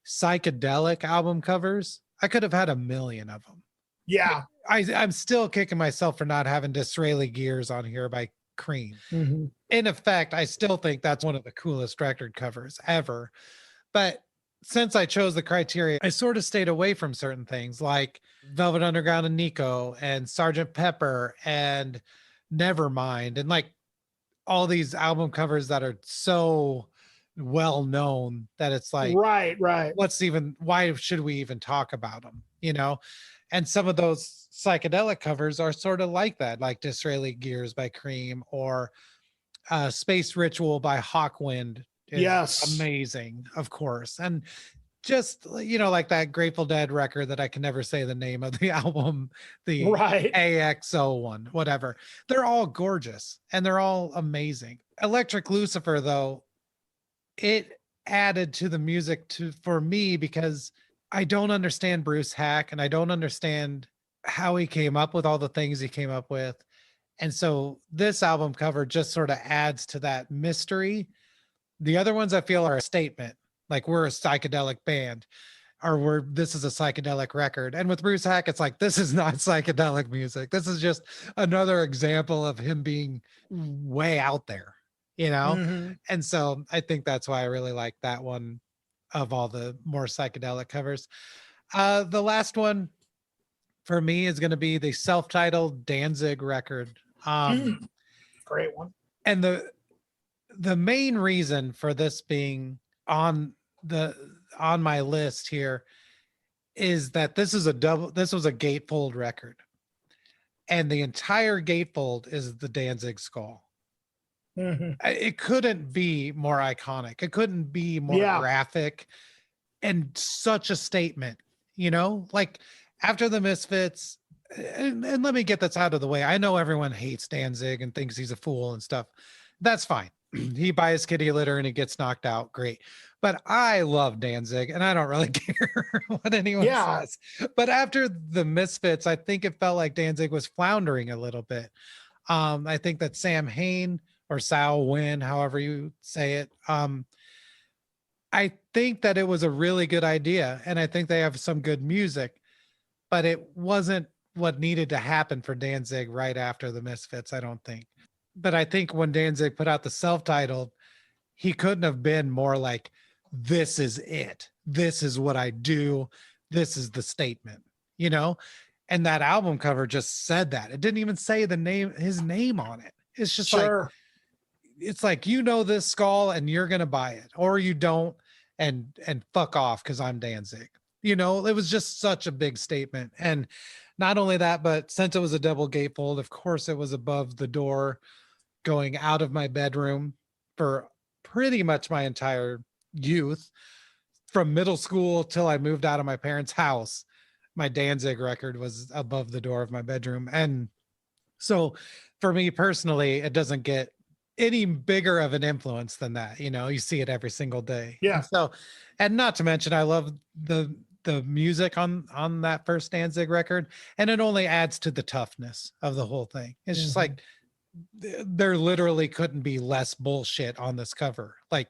psychedelic album covers, I could have had a million of them. Yeah. I'm still kicking myself for not having Disraeli Gears on here by Cream. Mm-hmm. In effect, I still think that's one of the coolest record covers ever. But since I chose the criteria, I sort of stayed away from certain things like Velvet Underground and Nico and Sergeant Pepper and Nevermind and like all these album covers that are so well known that it's like, Right. why should we even talk about them? You know? And some of those psychedelic covers are sort of like that, like Disraeli Gears by Cream or Space Ritual by Hawkwind is Yes. amazing, of course. And just, like that Grateful Dead record that I can never say the name of the album, the Right. AXO one, whatever. They're all gorgeous and they're all amazing. Electric Lucifer, though, it added to the music for me because I don't understand Bruce Hack and I don't understand how he came up with all the things he came up with. And so this album cover just sort of adds to that mystery. The other ones I feel are a statement, like we're a psychedelic band or this is a psychedelic record. And with Bruce Hack, it's like, this is not psychedelic music. This is just another example of him being way out there, Mm-hmm. And so I think that's why I really like that one of all the more psychedelic covers. The last one for me is going to be the self-titled Danzig record. Great one. And the main reason for this being on my list here is that this was a gatefold record, and the entire gatefold is the Danzig skull. Mm-hmm. It couldn't be more iconic. It couldn't be more graphic and such a statement, like after the Misfits. And let me get this out of the way. I know everyone hates Danzig and thinks he's a fool and stuff. That's fine. He buys kitty litter and he gets knocked out. Great. But I love Danzig and I don't really care what anyone says. But after the Misfits, I think it felt like Danzig was floundering a little bit. I think that Sam Hain or Sal Win, however you say it, I think that it was a really good idea. And I think they have some good music, but it wasn't what needed to happen for Danzig right after the Misfits, I don't think. But I think when Danzig put out the self-titled, he couldn't have been more like, this is it. This is what I do. This is the statement, And that album cover just said that. It didn't even say his name on it. It's just it's like, this skull and you're going to buy it, or you don't, and fuck off because I'm Danzig. It was just such a big statement. And not only that, but since it was a double gatefold, of course it was above the door going out of my bedroom for pretty much my entire youth, from middle school till I moved out of my parents' house. My Danzig record was above the door of my bedroom. And so for me personally, it doesn't get any bigger of an influence than that. You see it every single day. Yeah. And not to mention, I love the music on that first Danzig record, and it only adds to the toughness of the whole thing. It's just like, there literally couldn't be less bullshit on this cover. Like,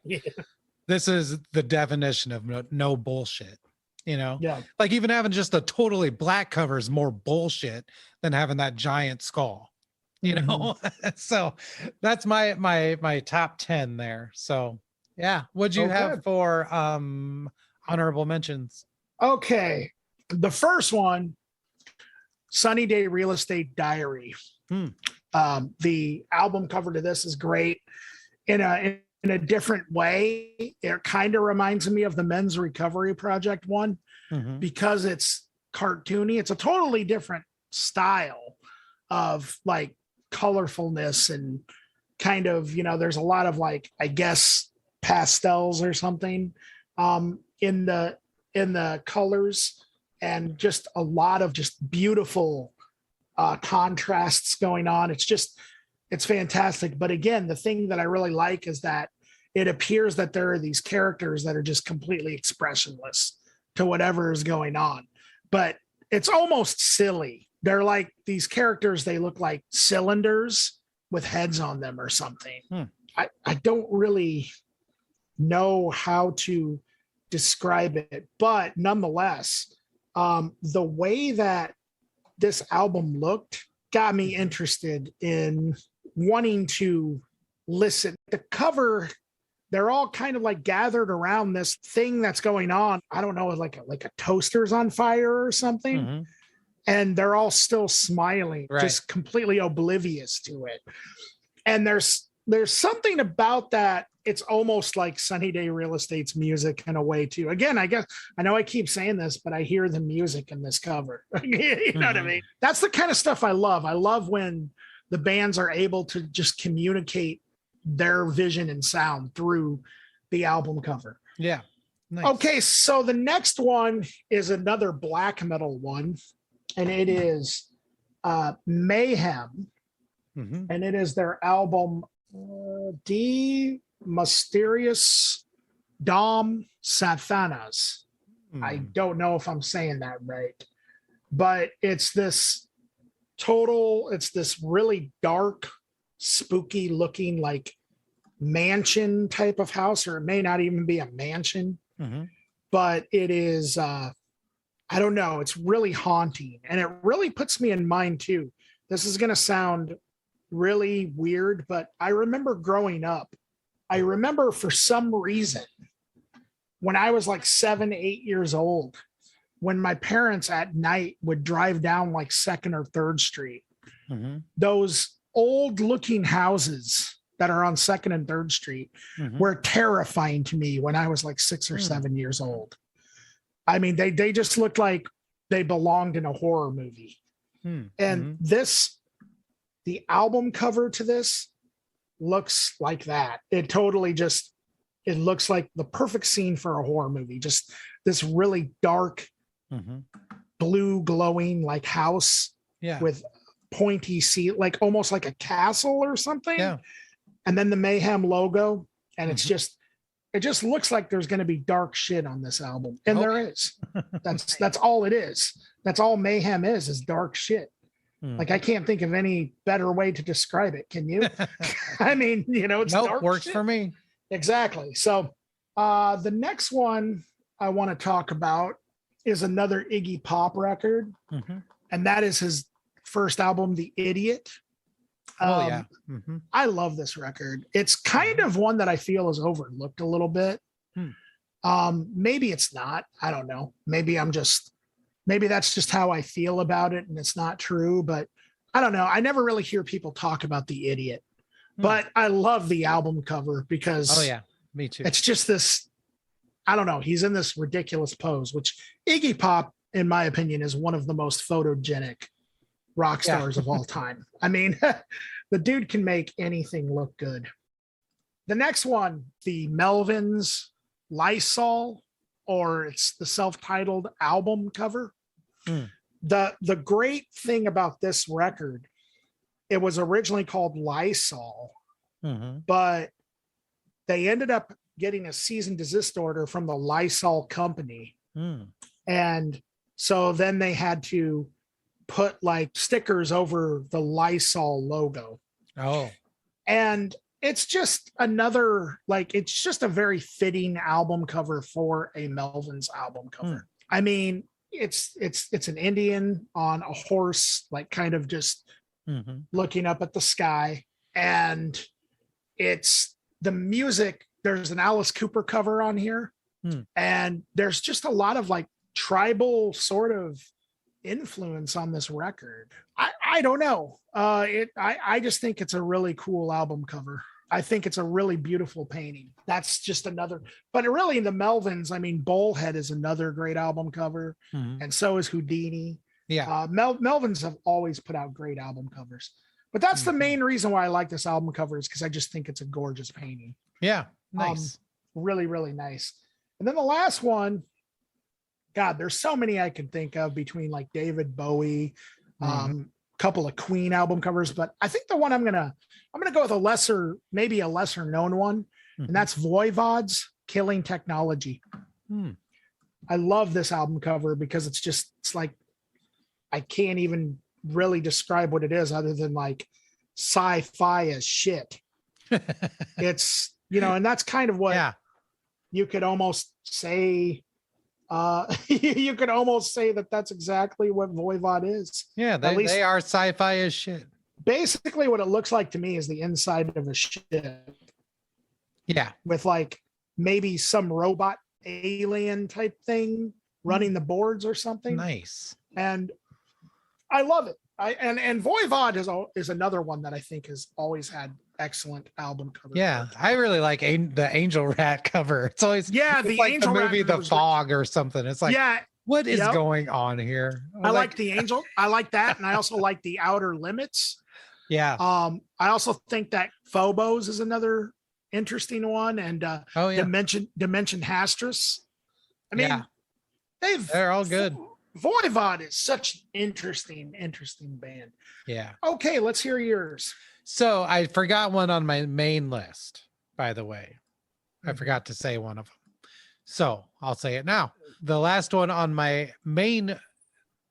this is the definition of no bullshit, like even having just a totally black cover is more bullshit than having that giant skull, So that's my top 10 there. So yeah. What'd you have for honorable mentions? Okay. The first one, Sunny Day Real Estate Diary. The album cover to this is great in a different way. It kind of reminds me of the Men's Recovery Project one, because it's cartoony. It's a totally different style of like colorfulness and kind of, there's a lot of like, I guess, pastels or something in the colors, and just a lot of just beautiful contrasts going on. It's fantastic. But again, the thing that I really like is that it appears that there are these characters that are just completely expressionless to whatever is going on. But it's almost silly. They're like these characters, they look like cylinders with heads on them or something. I don't really know how to describe it, but nonetheless, the way that this album looked got me interested in wanting to listen. The cover, they're all kind of like gathered around this thing that's going on. I don't know, like a toaster's on fire or something. Mm-hmm. And they're all still smiling, Right. just completely oblivious to it. And there's something about that. It's almost like Sunny Day Real Estate's music in a way too. Again, I guess I know I keep saying this, but I hear the music in this cover. You know what I mean? That's the kind of stuff I love. I love when the bands are able to just communicate their vision and sound through the album cover. Yeah. Nice. Okay, so the next one is another black metal one, and it is Mayhem. Mm-hmm. And it is their album D Mysterious Dom Satanas. I don't know if I'm saying that right, but it's this really dark, spooky looking like mansion type of house, or it may not even be a mansion, but it is, I don't know, it's really haunting, and it really puts me in mind too. This is going to sound really weird, but I remember growing up, I remember for some reason when I was like 7, 8 years old, when my parents at night would drive down like 2nd or 3rd Street, those old looking houses that are on 2nd and 3rd Street were terrifying to me when I was like 6 or 7 years old. I mean, they just looked like they belonged in a horror movie. And the album cover to this looks like that. It totally just, it looks like the perfect scene for a horror movie. Just this really dark, blue glowing like house with pointy seat, like almost like a castle or something. Yeah. And then the Mayhem logo. And it's just, it just looks like there's going to be dark shit on this album. And there is. That's all it is. That's all Mayhem is dark shit. Like, I can't think of any better way to describe it. Can you? I mean, you know, it's dark works shit. for me. Exactly. So the next one I want to talk about is another Iggy Pop record. And that is his first album, The Idiot. I love this record. It's kind of one that I feel is overlooked a little bit. Maybe it's not. I don't know. Maybe that's just how I feel about it, and it's not true, but I don't know. I never really hear people talk about The Idiot, but I love the album cover because me too. It's just this, I don't know. He's in this ridiculous pose, which Iggy Pop, in my opinion, is one of the most photogenic rock stars of all time. I mean, the dude can make anything look good. The next one, the Melvins Lysol, or it's the self-titled album cover. The great thing about this record, it was originally called Lysol, but they ended up getting a cease and desist order from the Lysol company. And so then they had to put like stickers over the Lysol logo. And it's just another, like, it's just a very fitting album cover for a Melvins album cover. I mean, it's an Indian on a horse, like kind of just looking up at the sky. And it's the music. There's an Alice Cooper cover on here. And there's just a lot of like tribal sort of influence on this record. I don't know. I just think it's a really cool album cover. I think it's a really beautiful painting. That's just another, but really the Melvins, I mean, Bullhead is another great album cover, and so is Houdini. Melvins have always put out great album covers, but that's the main reason why I like this album cover, is because I just think it's a gorgeous painting. Nice. Really, really nice. And then the last one, God, there's so many I can think of between like David Bowie, couple of Queen album covers, but I think the one I'm gonna go with maybe a lesser known one, and that's Voivod's Killing Technology. Hmm. I love this album cover because it's like, I can't even really describe what it is other than like sci-fi as shit. It's, and that's kind of what Yeah. you could almost say. You could almost say that that's exactly what Voivod is. Yeah, At least they are sci-fi as shit. basically what it looks like to me is the inside of a ship Yeah. with like maybe some robot alien type thing running the boards or something. Nice. And I love it. And Voivod is another one that I think has always had excellent album covers. Yeah, I really like the Angel Rat cover. It's always the like Angel the movie Rat The Fog or something. It's like, what is going on here? I like the Angel. I like that, and I also like the Outer Limits. Yeah. I also think that Phobos is another interesting one, and Dimension Hastress. I mean, they're all good. Voivod is such an interesting band. Yeah. Okay, let's hear yours. So I forgot one on my main list, by the way. I forgot to say one of them. So I'll say it now. The last one on my main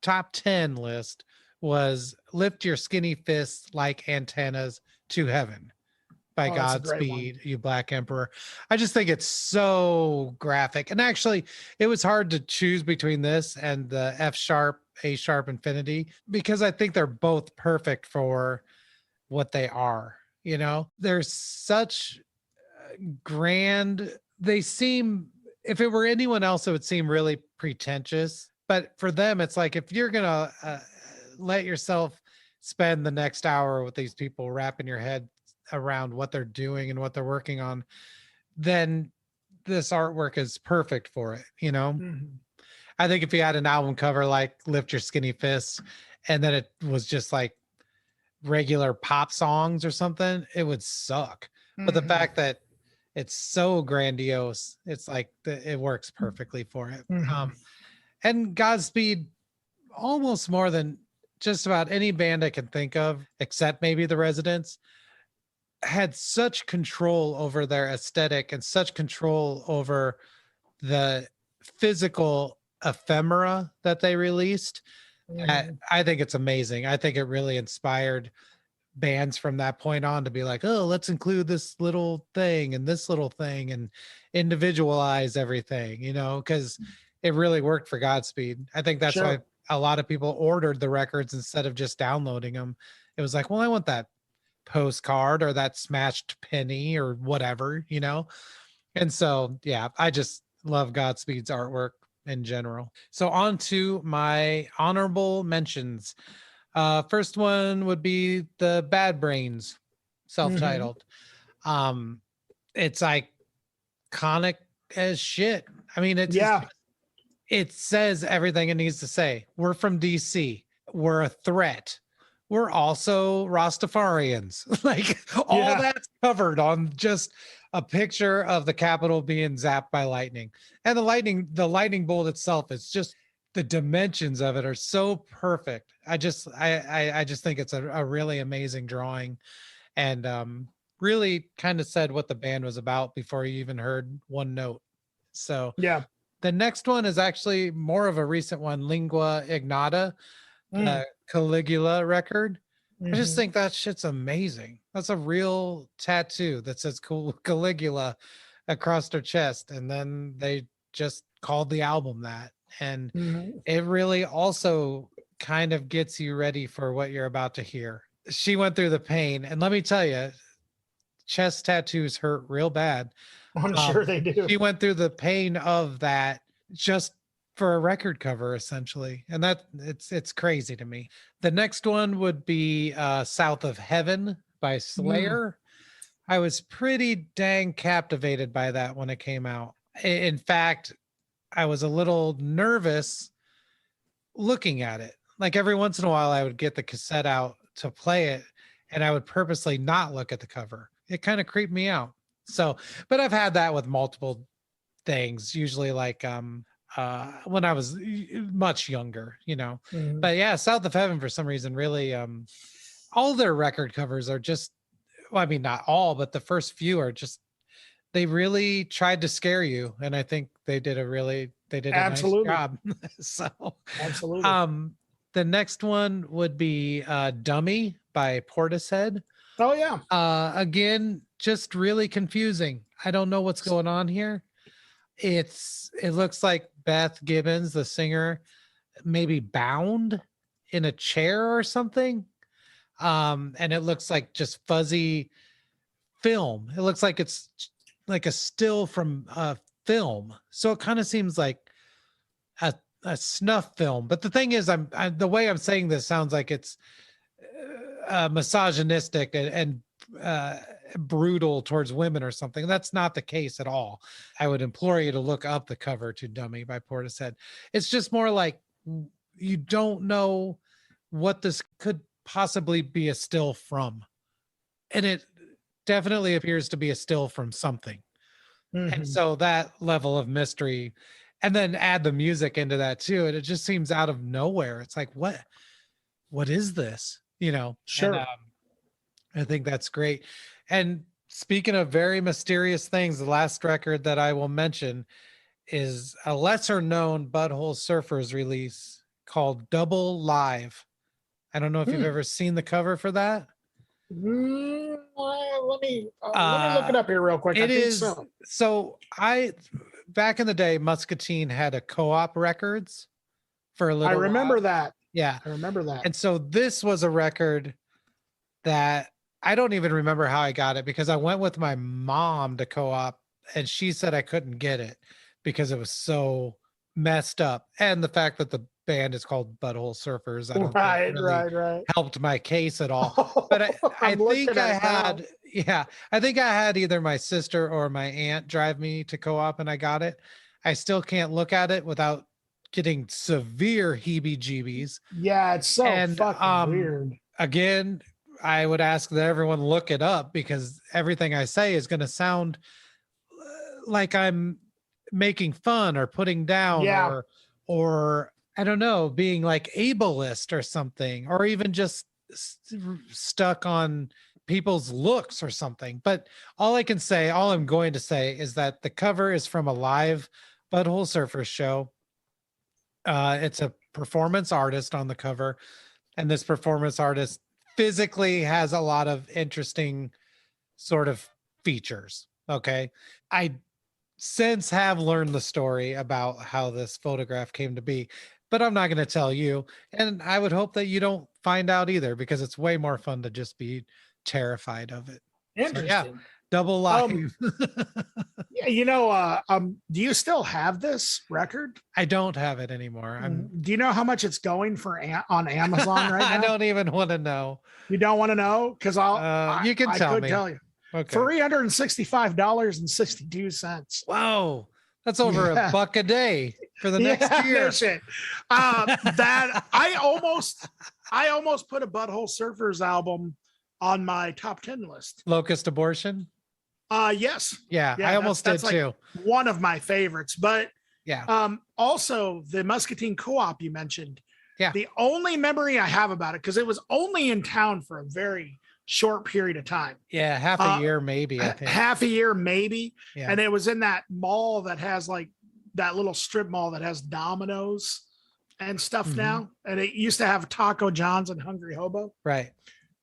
top 10 list was Lift Your Skinny Fists Like Antennas to Heaven by Godspeed, You Black Emperor. I just think it's so graphic. And actually, it was hard to choose between this and the F sharp, A sharp Infinity because I think they're both perfect for what they are. They're such grand. They seem, if it were anyone else, it would seem really pretentious. But for them, it's like if you're going to let yourself spend the next hour with these people wrapping your head around what they're doing and what they're working on, then this artwork is perfect for it. I think if you had an album cover like Lift Your Skinny Fists and then it was just like regular pop songs or something, it would suck. But the fact that it's so grandiose, it's like it works perfectly for it. And Godspeed, almost more than just about any band I can think of, except maybe the Residents, had such control over their aesthetic and such control over the physical ephemera that they released. I think it's amazing. I think it really inspired bands from that point on to be like, oh, let's include this little thing and this little thing and individualize everything, because it really worked for Godspeed. I think that's why a lot of people ordered the records instead of just downloading them. It was like, well, I want that postcard or that smashed penny or whatever, And so, yeah, I just love Godspeed's artwork in general. So on to my honorable mentions. First one would be the Bad Brains, self-titled. It's iconic as shit. I mean, it says everything it needs to say. We're from DC. We're a threat. We're also Rastafarians. Like all that's covered on just a picture of the Capitol being zapped by lightning. And the lightning bolt itself is just, the dimensions of it are so perfect. I just think it's a really amazing drawing, and really kind of said what the band was about before you even heard one note. So the next one is actually more of a recent one, Lingua Ignota, the Caligula record. I just think that shit's amazing. That's a real tattoo that says Caligula across her chest, and then they just called the album that. And it really also kind of gets you ready for what you're about to hear. She went through the pain, and let me tell you, chest tattoos hurt real bad. I'm sure they do. She went through the pain of that just for a record cover, essentially, and that it's crazy to me. The next one would be South of Heaven by Slayer. I was pretty dang captivated by that when it came out. In fact, I was a little nervous looking at it. Like every once in a while, I would get the cassette out to play it, and I would purposely not look at the cover. It kind of creeped me out. So, but I've had that with multiple things, usually like when I was much younger, But yeah, South of Heaven for some reason really all their record covers are just, well, I mean not all, but the first few are just they really tried to scare you, and I think they did a nice Absolutely. job. So, Absolutely. the next one would be Dummy by Portishead. Oh yeah. Again, just really confusing. I don't know what's going on here. It looks like Beth Gibbons, the singer, maybe bound in a chair or something. And it looks like just fuzzy film. It looks like it's like a still from a film. So it kind of seems like a, a snuff film. But the thing is, the way I'm saying this sounds like it's misogynistic and brutal towards women or something. That's not the case at all. I would implore you to look up the cover to Dummy by Portishead. It's just more like you don't know what this could possibly be a still from. And it definitely appears to be a still from something. Mhm. And so that level of mystery, and then add the music into that too, and it just seems out of nowhere. It's like, what is this? Sure. And I think that's great. And speaking of very mysterious things, the last record that I will mention is a lesser known Butthole Surfers release called Double Live. I don't know if you've ever seen the cover for that. Let me look it up here real quick. I think so. So I back in the day, Muscatine had a co-op records for a little I remember while. that. Yeah. I remember that. And so this was a record that I don't even remember how I got it, because I went with my mom to co-op and she said I couldn't get it because it was so messed up. And the fact that the band is called Butthole Surfers, I don't think really helped my case at all. But I think I had, I think I had either my sister or my aunt drive me to co-op and I got it. I still can't look at it without getting severe heebie-jeebies. Yeah, it's so fucking weird. Again, I would ask that everyone look it up, because everything I say is going to sound like I'm making fun or putting down, or I don't know, being like ableist or something, or even just stuck on people's looks or something. But all I'm going to say is that the cover is from a live Butthole Surfers show. It's a performance artist on the cover, and this performance artist physically has a lot of interesting sort of features. Okay. I since have learned the story about how this photograph came to be, but I'm not going to tell you. And I would hope that you don't find out either, because it's way more fun to just be terrified of it. Interesting. So, yeah, Double Live. Yeah, do you still have this record? I don't have it anymore. Do you know how much it's going for on Amazon right now? I don't even want to know. You don't want to know? Because you can tell me. Tell you. Okay. $365.62. Wow. That's over $1 a day for the next year. That I almost put a Butthole Surfers album on my top 10 list. Locust Abortion? Yes. Yeah, I almost did too. One of my favorites, but yeah. Also the Muscatine Co-op you mentioned. Yeah. The only memory I have about it, because it was only in town for a very short period of time. Yeah, half a year maybe, I think. Half a year maybe. Yeah. And it was in that mall that has like that little strip mall that has Domino's and stuff now. And it used to have Taco John's and Hungry Hobo. Right.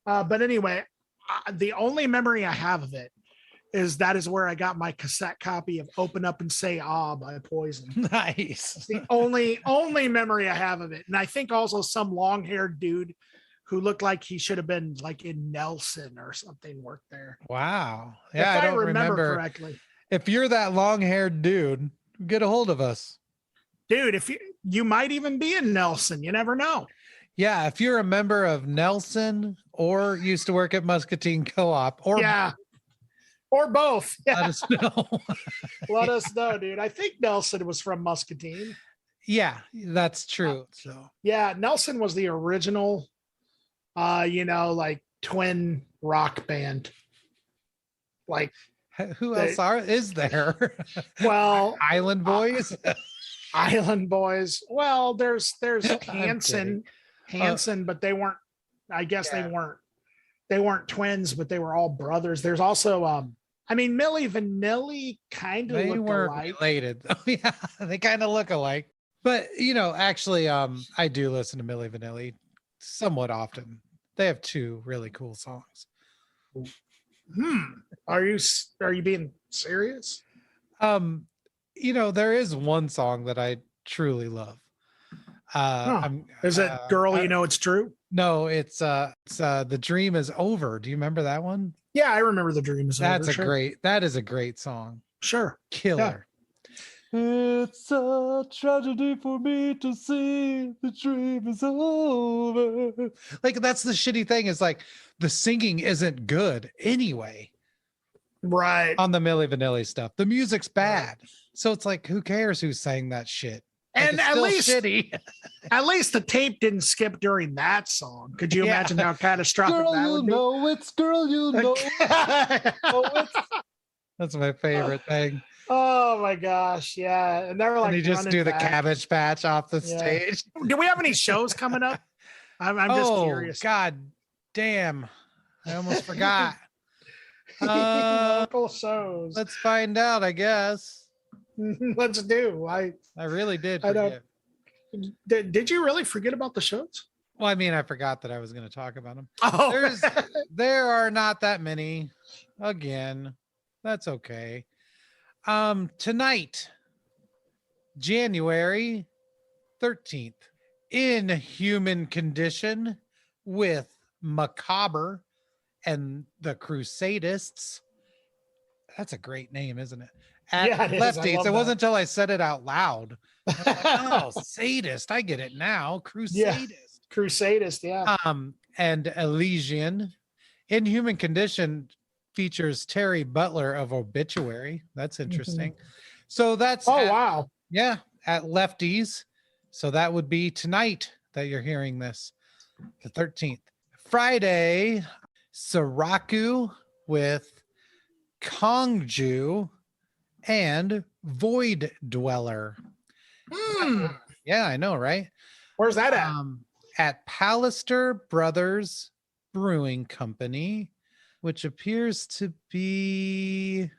But anyway, the only memory I have of it is that is where I got my cassette copy of Open Up and Say Ah by Poison. Nice. It's the only memory I have of it. And I think also some long-haired dude who looked like he should have been like in Nelson or something worked there. Wow. Yeah, if I don't remember correctly. If you're that long-haired dude, get a hold of us. Dude, if you might even be in Nelson, you never know. Yeah, if you're a member of Nelson or used to work at Muscatine Co-op, or both. Let us know. Let us know, dude. I think Nelson was from Muscatine. Yeah, that's true. So yeah, Nelson was the original like twin rock band. Like who else is there? Well, Island Boys. Island Boys. Well, there's Hanson, but they weren't. I guess they weren't twins, but they were all brothers. There's also I mean, Milli Vanilli kind of They look weren't alike. related. Oh yeah, they kind of look alike. But actually, I do listen to Milli Vanilli somewhat often. They have two really cool songs. Are you being serious? Um, there is one song that I truly love. Huh. I'm Is it "Girl, I- You Know It's True"? no, it's The Dream Is Over. Do you remember that one? Yeah, I remember "The Dream Is Over." Sure. That is a great song. Sure. Killer. It's a tragedy for me to see the dream is over. Like, that's the shitty thing, is like the singing isn't good anyway Right. on the Milli Vanilli stuff. The music's bad. So it's like, who cares who sang that shit? Like, And it's at still least shitty. at least the tape didn't skip during that song. Could you Yeah. imagine how catastrophic Girl, that you would be? know it's girl, you know. That's my favorite thing. Oh my gosh, yeah. And they're like And you just running do the back. Cabbage Patch off the Yeah. stage. Do we have any shows coming up? I'm just curious. God damn. I almost forgot. Local shows. Let's find out, I guess. Let's do. I really did I don't- forget. did you really forget about the shows? Well, I mean, I forgot that I was going to talk about them. Oh, There are not that many. Again, that's okay. Tonight, January 13th, In Human Condition with Macabre and the Crusadists. That's a great name, isn't it? At Yeah, it is. I Lefties. love It that. wasn't until I said it out loud. I was like, oh, sadist. I get it now. Crusadist. Crusadist, yeah. And Elysian. In Human Condition features Terry Butler of Obituary. That's interesting. So that's Wow. Yeah, at Lefties. So that would be tonight that you're hearing this, the 13th. Friday, Siraku with Kongju and Void Dweller. Yeah, I know, right? Where's that at? At Pallister Brothers Brewing Company, which appears to be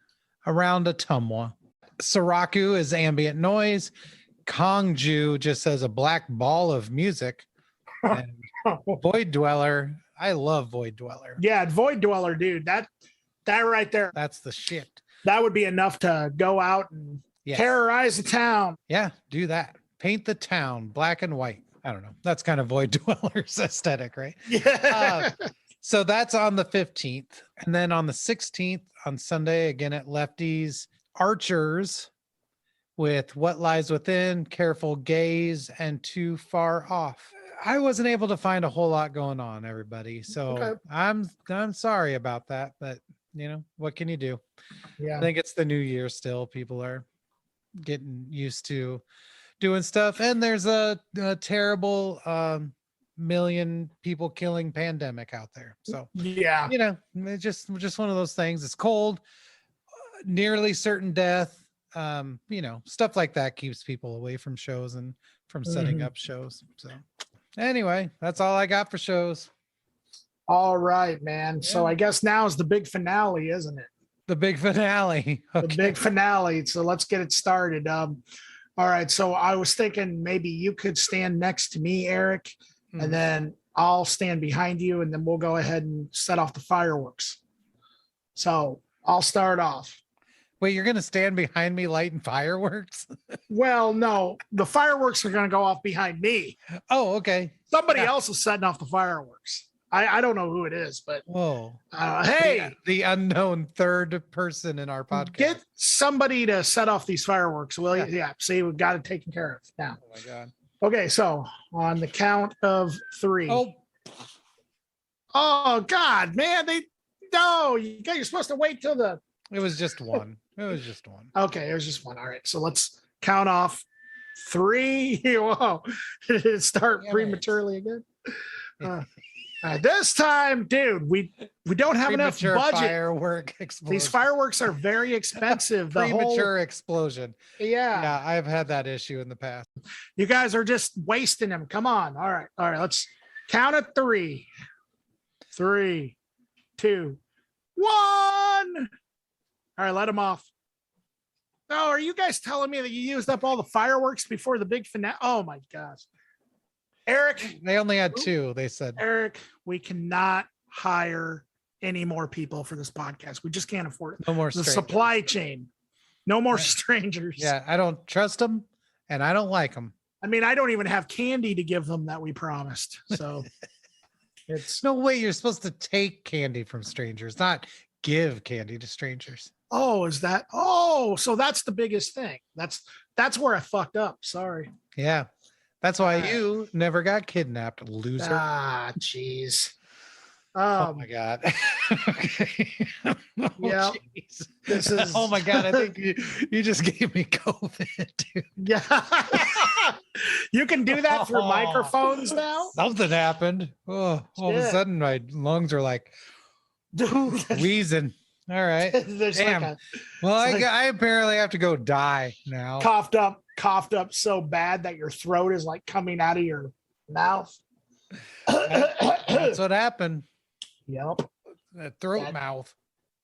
around Ottumwa. Siraku is ambient noise. Kongju just says a black ball of music. And Void Dweller, I love Void Dweller. Yeah, Void Dweller, dude. That right there. That's the shit. That would be enough to go out and terrorize the town. Yeah, do that. Paint the town black and white. I don't know. That's kind of Void Dweller's aesthetic, right? Yeah. So that's on the 15th. And then on the 16th, on Sunday, again at Lefties, Archers with What Lies Within, Careful Gaze, and Too Far Off. I wasn't able to find a whole lot going on, everybody. So Okay. I'm sorry about that, but what can you do? Yeah. I think it's the new year still. People are getting used to doing stuff, and there's a terrible million people killing pandemic out there. So yeah, it's just one of those things. It's cold, nearly certain death. Stuff like that keeps people away from shows and from setting up shows. So anyway, that's all I got for shows. All right, man. Yeah. So I guess now is the big finale, isn't it? The big finale. Okay. The big finale. So let's get it started. All right. So I was thinking maybe you could stand next to me, Eric, and then I'll stand behind you, and then we'll go ahead and set off the fireworks. So I'll start off. Wait, you're going to stand behind me lighting fireworks? Well, no, the fireworks are going to go off behind me. Oh, okay. Somebody else is setting off the fireworks. I don't know who it is, but hey, the unknown third person in our podcast. Get somebody to set off these fireworks, will you? Yeah. See, we've got it taken care of now. Oh my God. Okay, so on the count of 3. Oh God, man! You're supposed to wait till the. It was just one. It was just one. Okay, it was just one. All right, so let's count off 3. Whoa, did it start prematurely again? This time, dude, we don't have enough budget. Firework explosion. These fireworks are very expensive. Premature explosion. Yeah, I've had that issue in the past. You guys are just wasting them. Come on. All right. Let's count at 3. 3, 2, 1. All right, let them off. Oh, are you guys telling me that you used up all the fireworks before the big finale? Oh my gosh. Eric, They only had 2, they said. Eric, we cannot hire any more people for this podcast. We just can't afford it. No more The strangers. supply chain. No more strangers. Yeah, I don't trust them and I don't like them. I mean, I don't even have candy to give them that we promised. So it's no way you're supposed to take candy from strangers, not give candy to strangers. Oh, is that? Oh, so that's the biggest thing. That's where I fucked up. Sorry. Yeah. That's why you never got kidnapped, loser. Ah, jeez. Oh my God. Okay. Yeah. Geez. This is. Oh my God. I think you just gave me COVID, dude. Yeah. You can do that through microphones now. Something happened. Oh, all of a sudden my lungs are like wheezing. All right. Damn. Well, I apparently have to go die now. Coughed up so bad that your throat is like coming out of your mouth. That's what happened. Yep. Throat mouth.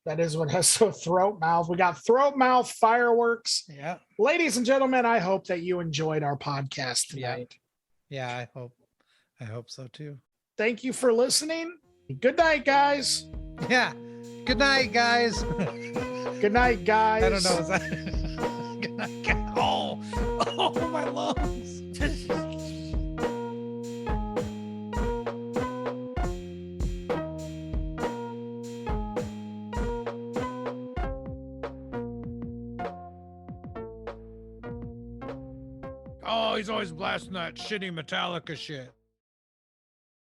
That is what has so throat mouth. We got throat mouth fireworks. Yeah. Ladies and gentlemen, I hope that you enjoyed our podcast tonight. Yeah, I hope so too. Thank you for listening. Good night, guys. Yeah. Good night, guys. Good night, guys. I don't know. Is that... Good night, guys. Oh, my lungs. Oh, he's always blasting that shitty Metallica shit.